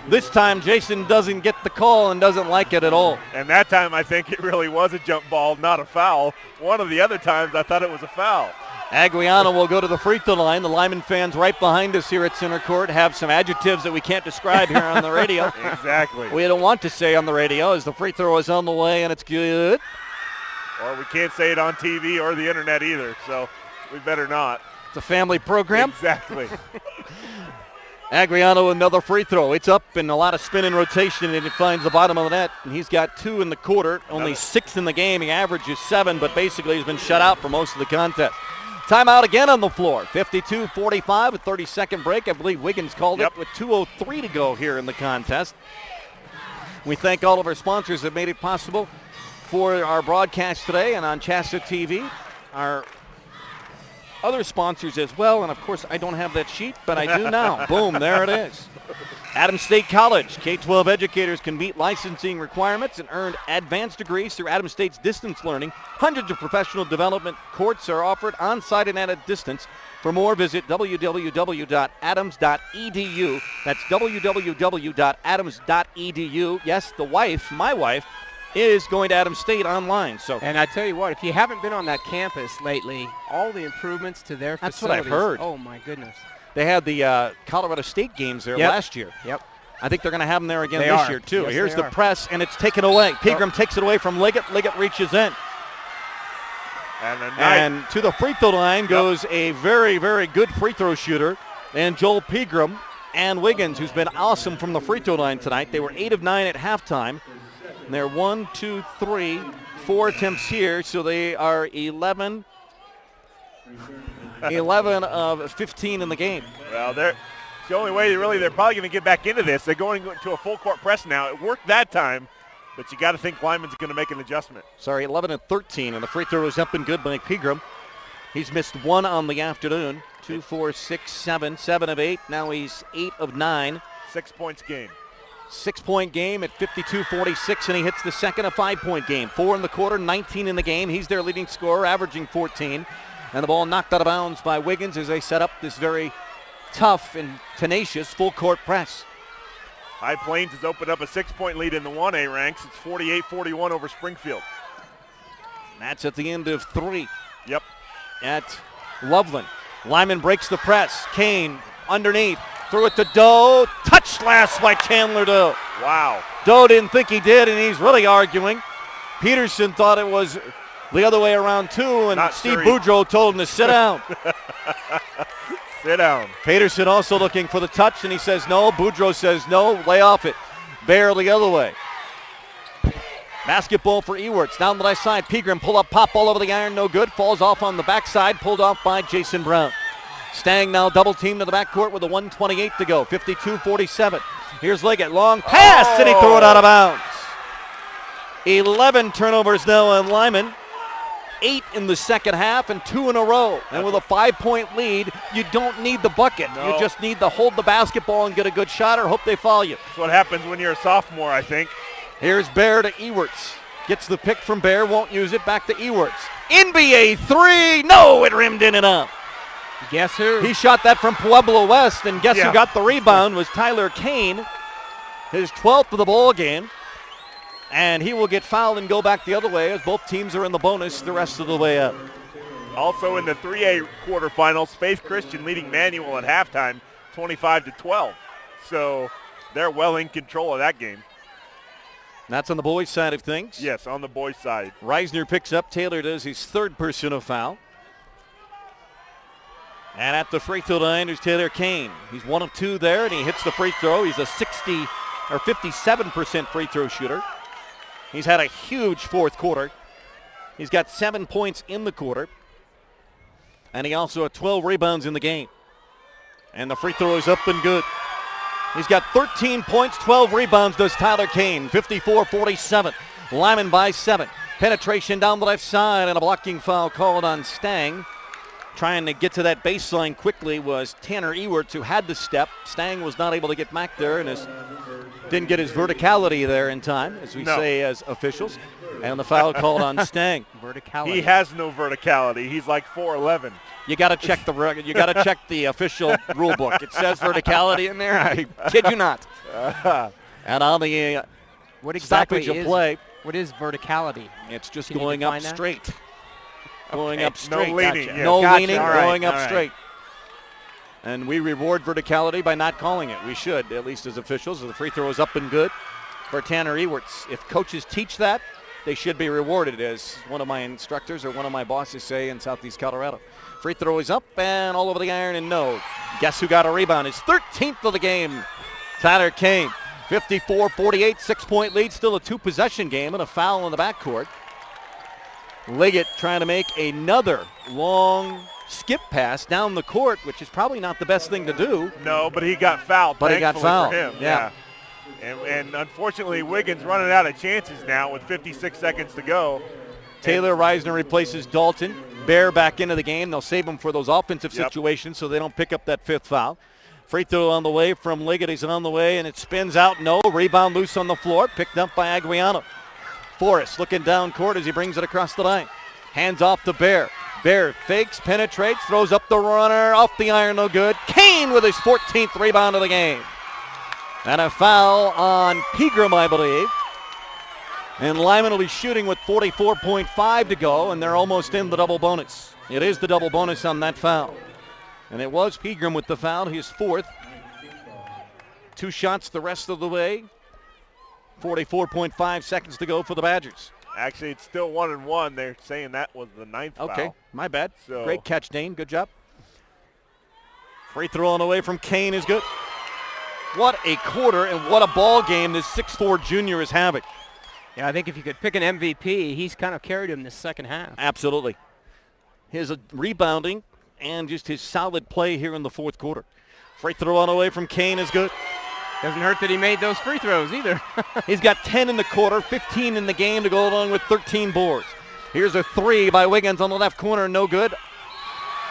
This time Jason doesn't get the call and doesn't like it at all. And that time I think it really was a jump ball, not a foul. One of the other times I thought it was a foul. Aguiano will go to the free throw line. The Limon fans right behind us here at center court have some adjectives that we can't describe here on the radio. Exactly. We don't want to say on the radio as the free throw is on the way and it's good. Or we can't say it on TV or the internet either, so we better not. It's a family program. Exactly. Aguiano another free throw. It's up and a lot of spin and rotation, and it finds the bottom of the net. And he's got 2 in the quarter, only 6 in the game. He averages 7, but basically he's been shut out for most of the contest. Timeout again on the floor. 52-45, a 30-second break. I believe Wiggins called it with 2:03 to go here in the contest. We thank all of our sponsors that made it possible for our broadcast today and on CHSAA TV. Our other sponsors as well, and of course I don't have that sheet, but I do now. Boom, there it is. Adams State College. K-12 educators can meet licensing requirements and earn advanced degrees through Adams State's distance learning. Hundreds of professional development courses are offered on-site and at a distance. For more, visit www.adams.edu. That's www.adams.edu. Yes, the wife, my wife, is going to Adams State online. And I tell you what, if you haven't been on that campus lately, all the improvements to their That's facilities. what I've heard. Oh, my goodness. They had the Colorado State games there last year. Yep. I think they're going to have them there again They this are. year, too. Yes, Here's they the are. press, and it's taken away. Pegram takes it away from Liggett. Liggett reaches in. And to the free throw line goes a very, very good free throw shooter, and Joel Pegram and Wiggins, who's been awesome from the free throw line tonight. They were 8 of 9 at halftime. And they're 1, 2, 3, 4 attempts here, so they are 11 of 15 in the game. Well, It's the only way they're probably going to get back into this. They're going to a full court press now. It worked that time, but you got to think Lyman's going to make an adjustment. 11 and 13, and the free throw is up and good by Pegram. He's missed one on the afternoon. 2, 4, 6, 7, 7 of 8. Now he's 8 of 9. 6 points game. 6-point game at 52-46, and he hits the second, a 5-point game. 4 in the quarter, 19 in the game. He's their leading scorer, averaging 14. And the ball knocked out of bounds by Wiggins as they set up this very tough and tenacious full court press. High Plains has opened up a 6-point lead in the 1A ranks. It's 48-41 over Springfield. That's at the end of 3. Yep. At Loveland. Lyman breaks the press. Kane underneath. Threw it to Doe. Touch last by Chandler Doe. Wow. Doe didn't think he did, and he's really arguing. Peterson thought it was the other way around, too, and Not Steve sure Boudreau told him to sit down. Sit down. Peterson also looking for the touch, and he says no. Boudreau says no. Lay off it. Bear the other way. Basketball for Ewerts. Down the left side. Pegram pull up, pop all over the iron. No good. Falls off on the backside. Pulled off by Jason Brown. Stang now double teamed to the backcourt with a 1:28 to go. 52-47. Here's Liggett. Long pass, and he threw it out of bounds. 11 turnovers now on Lyman. 8 in the second half and 2 in a row. And with a 5-point lead, you don't need the bucket. No. You just need to hold the basketball and get a good shot or hope they foul you. That's what happens when you're a sophomore, I think. Here's Bear to Ewerts. Gets the pick from Bear, won't use it. Back to Ewerts. NBA 3. No, it rimmed in and out. Guess who? He shot that from Pueblo West, and guess who got the rebound was Tyler Kane, his 12th of the ball game. And he will get fouled and go back the other way as both teams are in the bonus the rest of the way up. Also in the 3A quarterfinals, Faith Christian leading Manual at halftime, 25-12. So they're well in control of that game. That's on the boys' side of things. Yes, on the boys' side. Reisner picks up. Taylor does his third personal foul. And at the free throw line is Taylor Kane. He's 1 of 2 there, and he hits the free throw. He's a 57% free throw shooter. He's had a huge fourth quarter. He's got 7 points in the quarter. And he also had 12 rebounds in the game. And the free throw is up and good. He's got 13 points, 12 rebounds, does Tyler Kane. 54-47. Lyman by 7. Penetration down the left side, and a blocking foul called on Stang. Trying to get to that baseline quickly was Tanner Ewerts, who had the step. Stang was not able to get back there and didn't get his verticality there in time, as we say as officials. And the foul called on Stang. Verticality. He has no verticality. He's like 4'11". You got to check the official rule book. It says verticality in there. I kid you not. And on the what exactly stoppage of play, what is verticality? it's just going up straight. Going up No straight. leaning. Gotcha. Yeah. No Gotcha. leaning, All right. going up All right. straight. And we reward verticality by not calling it. We should, at least as officials. The free throw is up and good for Tanner Ewerts. If coaches teach that, they should be rewarded, as one of my instructors or one of my bosses say in Southeast Colorado. Free throw is up and all over the iron, and no. Guess who got a rebound? His 13th of the game, Tyler Kane. 54-48, 6-point lead. Still a 2-possession game and a foul in the backcourt. Liggett trying to make another long skip pass down the court, which is probably not the best thing to do. No, but he got fouled. But he got fouled. For him. Yeah. And unfortunately, Wiggins running out of chances now with 56 seconds to go. Taylor Reisner replaces Dalton. Bear back into the game. They'll save him for those offensive situations so they don't pick up that 5th foul. Free throw on the way from Liggett. He's on the way, and it spins out. No. Rebound loose on the floor. Picked up by Aguiano. Forrest looking down court as he brings it across the line. Hands off to Bear. Bear fakes, penetrates, throws up the runner. Off the iron, no good. Kane with his 14th rebound of the game. And a foul on Pegram, I believe. And Lyman will be shooting with 44.5 to go, and they're almost in the double bonus. It is the double bonus on that foul. And it was Pegram with the foul, his 4th. 2 shots the rest of the way. 44.5 seconds to go for the Badgers. Actually, it's still 1-1. They're saying that was the 9th foul. Okay, my bad. So. Great catch, Dane. Good job. Free throw on the way from Kane is good. What a quarter and what a ball game this 6'4 junior is having. Yeah, I think if you could pick an MVP, he's kind of carried him this second half. Absolutely. His rebounding and just his solid play here in the fourth quarter. Free throw on the way from Kane is good. Doesn't hurt that he made those free throws either. He's got 10 in the quarter, 15 in the game to go along with 13 boards. Here's a three by Wiggins on the left corner, no good.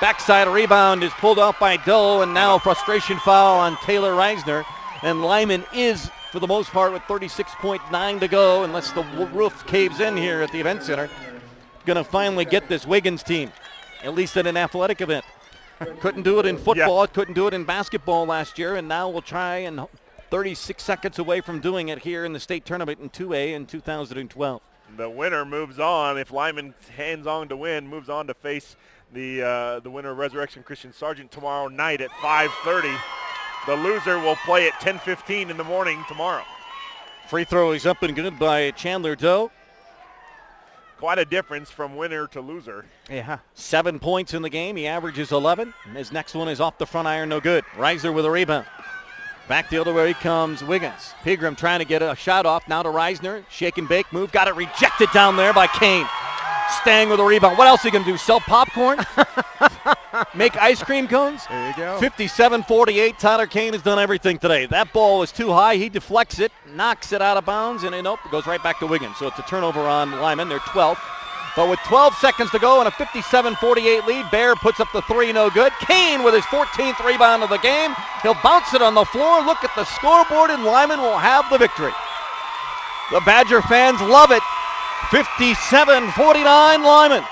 Backside rebound is pulled off by Doe, and now frustration foul on Taylor Reisner. And Limon is, for the most part, with 36.9 to go, unless the roof caves in here at the event center, going to finally get this Wiggins team, at least at an athletic event. Couldn't do it in football, couldn't do it in basketball last year, and now we'll try, and 36 seconds away from doing it here in the state tournament in 2A in 2012. The winner moves on. If Lyman hands on to win, moves on to face the winner of Resurrection Christian Sargent tomorrow night at 5:30. The loser will play at 10:15 in the morning tomorrow. Free throw is up and good by Chandler Doe. Quite a difference from winner to loser. Yeah. 7 points in the game. He averages 11. And his next one is off the front iron, no good. Reiser with a rebound. Back the other way comes Wiggins. Pegram trying to get a shot off. Now to Reisner. Shake and bake move. Got it rejected down there by Kane. Stang with a rebound. What else are you going to do? Sell popcorn? Make ice cream cones? There you go. 57-48. Tyler Kane has done everything today. That ball was too high. He deflects it, knocks it out of bounds, and it goes right back to Wiggins. So it's a turnover on Lyman. They're 12th. But with 12 seconds to go and a 57-48 lead, Bear puts up the three, no good. Kane with his 14th rebound of the game. He'll bounce it on the floor. Look at the scoreboard, and Lyman will have the victory. The Badger fans love it. 57-49 Lyman.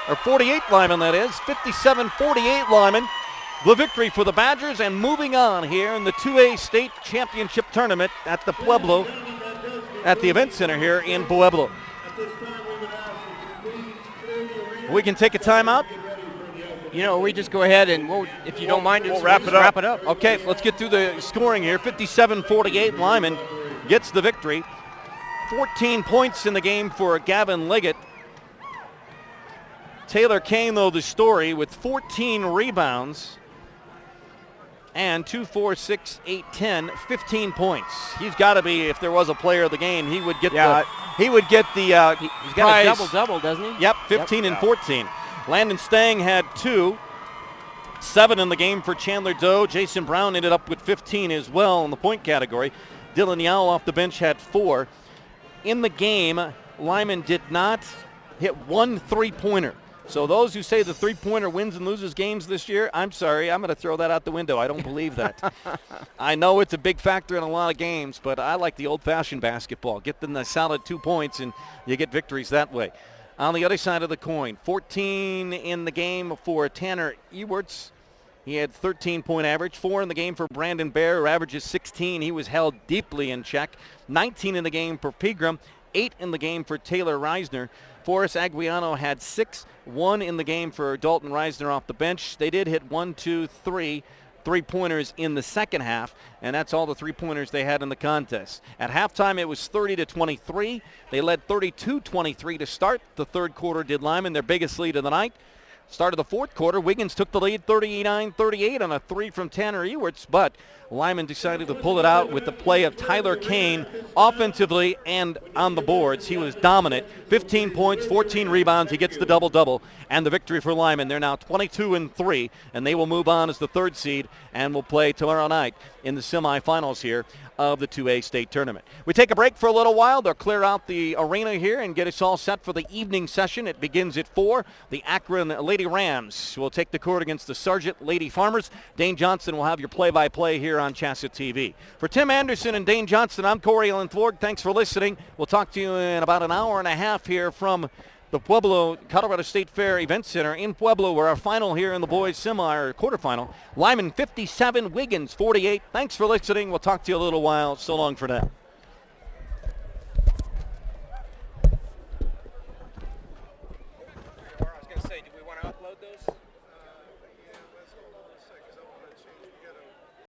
Or 48 Lyman, that is. 57-48 Lyman. The victory for the Badgers, and moving on here in the 2A state championship tournament at the Pueblo, at the event center here in Pueblo. We can take a timeout. You know, we just go ahead and if you don't mind, we'll wrap it up. Okay, let's get through the scoring here. 57-48 Lyman gets the victory. 14 points in the game for Gavin Liggett. Taylor Kane, though, the story with 14 rebounds and 2, 4, 6, 8, 10, 15 points. He's got to be, if there was a player of the game, he would get the he's got a double-double, doesn't he? Yep, 15 and 14. Landon Stang had 2. 7 in the game for Chandler Doe. Jason Brown ended up with 15 as well in the point category. Dylan Yao off the bench had 4. In the game, Lyman did not hit one three-pointer. So those who say the three-pointer wins and loses games this year, I'm sorry, I'm going to throw that out the window. I don't believe that. I know it's a big factor in a lot of games, but I like the old-fashioned basketball. Get them the solid 2 points, and you get victories that way. On the other side of the coin, 14 in the game for Tanner Ewerts. He had 13-point average. 4 in the game for Brandon Bear, who averages 16. He was held deeply in check. 19 in the game for Pegram. 8 in the game for Taylor Reisner. Forrest Aguiano had 6. 1 in the game for Dalton Reisner off the bench. They did hit 1, 2, 3 three-pointers in the second half, and that's all the three-pointers they had in the contest. At halftime, it was 30-23. They led 32-23 to start. The third quarter did Lyman, their biggest lead of the night. Start of the fourth quarter, Wiggins took the lead 39-38 on a 3 from Tanner Ewerts, but Lyman decided to pull it out with the play of Tyler Kane offensively and on the boards. He was dominant. 15 points, 14 rebounds. He gets the double-double and the victory for Lyman. They're now 22-3, and they will move on as the third seed and will play tomorrow night in the semifinals here of the 2A state tournament. We take a break for a little while. They'll clear out the arena here and get us all set for the evening session. It begins at 4. The Akron Lady Rams will take the court against the Sargent Lady Farmers. Dane Johnson will have your play-by-play here on CHSAA TV. For Tim Anderson and Dane Johnson, I'm Corey Ellen Thorg. Thanks for listening. We'll talk to you in about an hour and a half here from the Pueblo Colorado State Fair Event Center in Pueblo, where our final here in the boys quarterfinal. Lyman 57, Wiggins 48. Thanks for listening. We'll talk to you a little while. So long for now.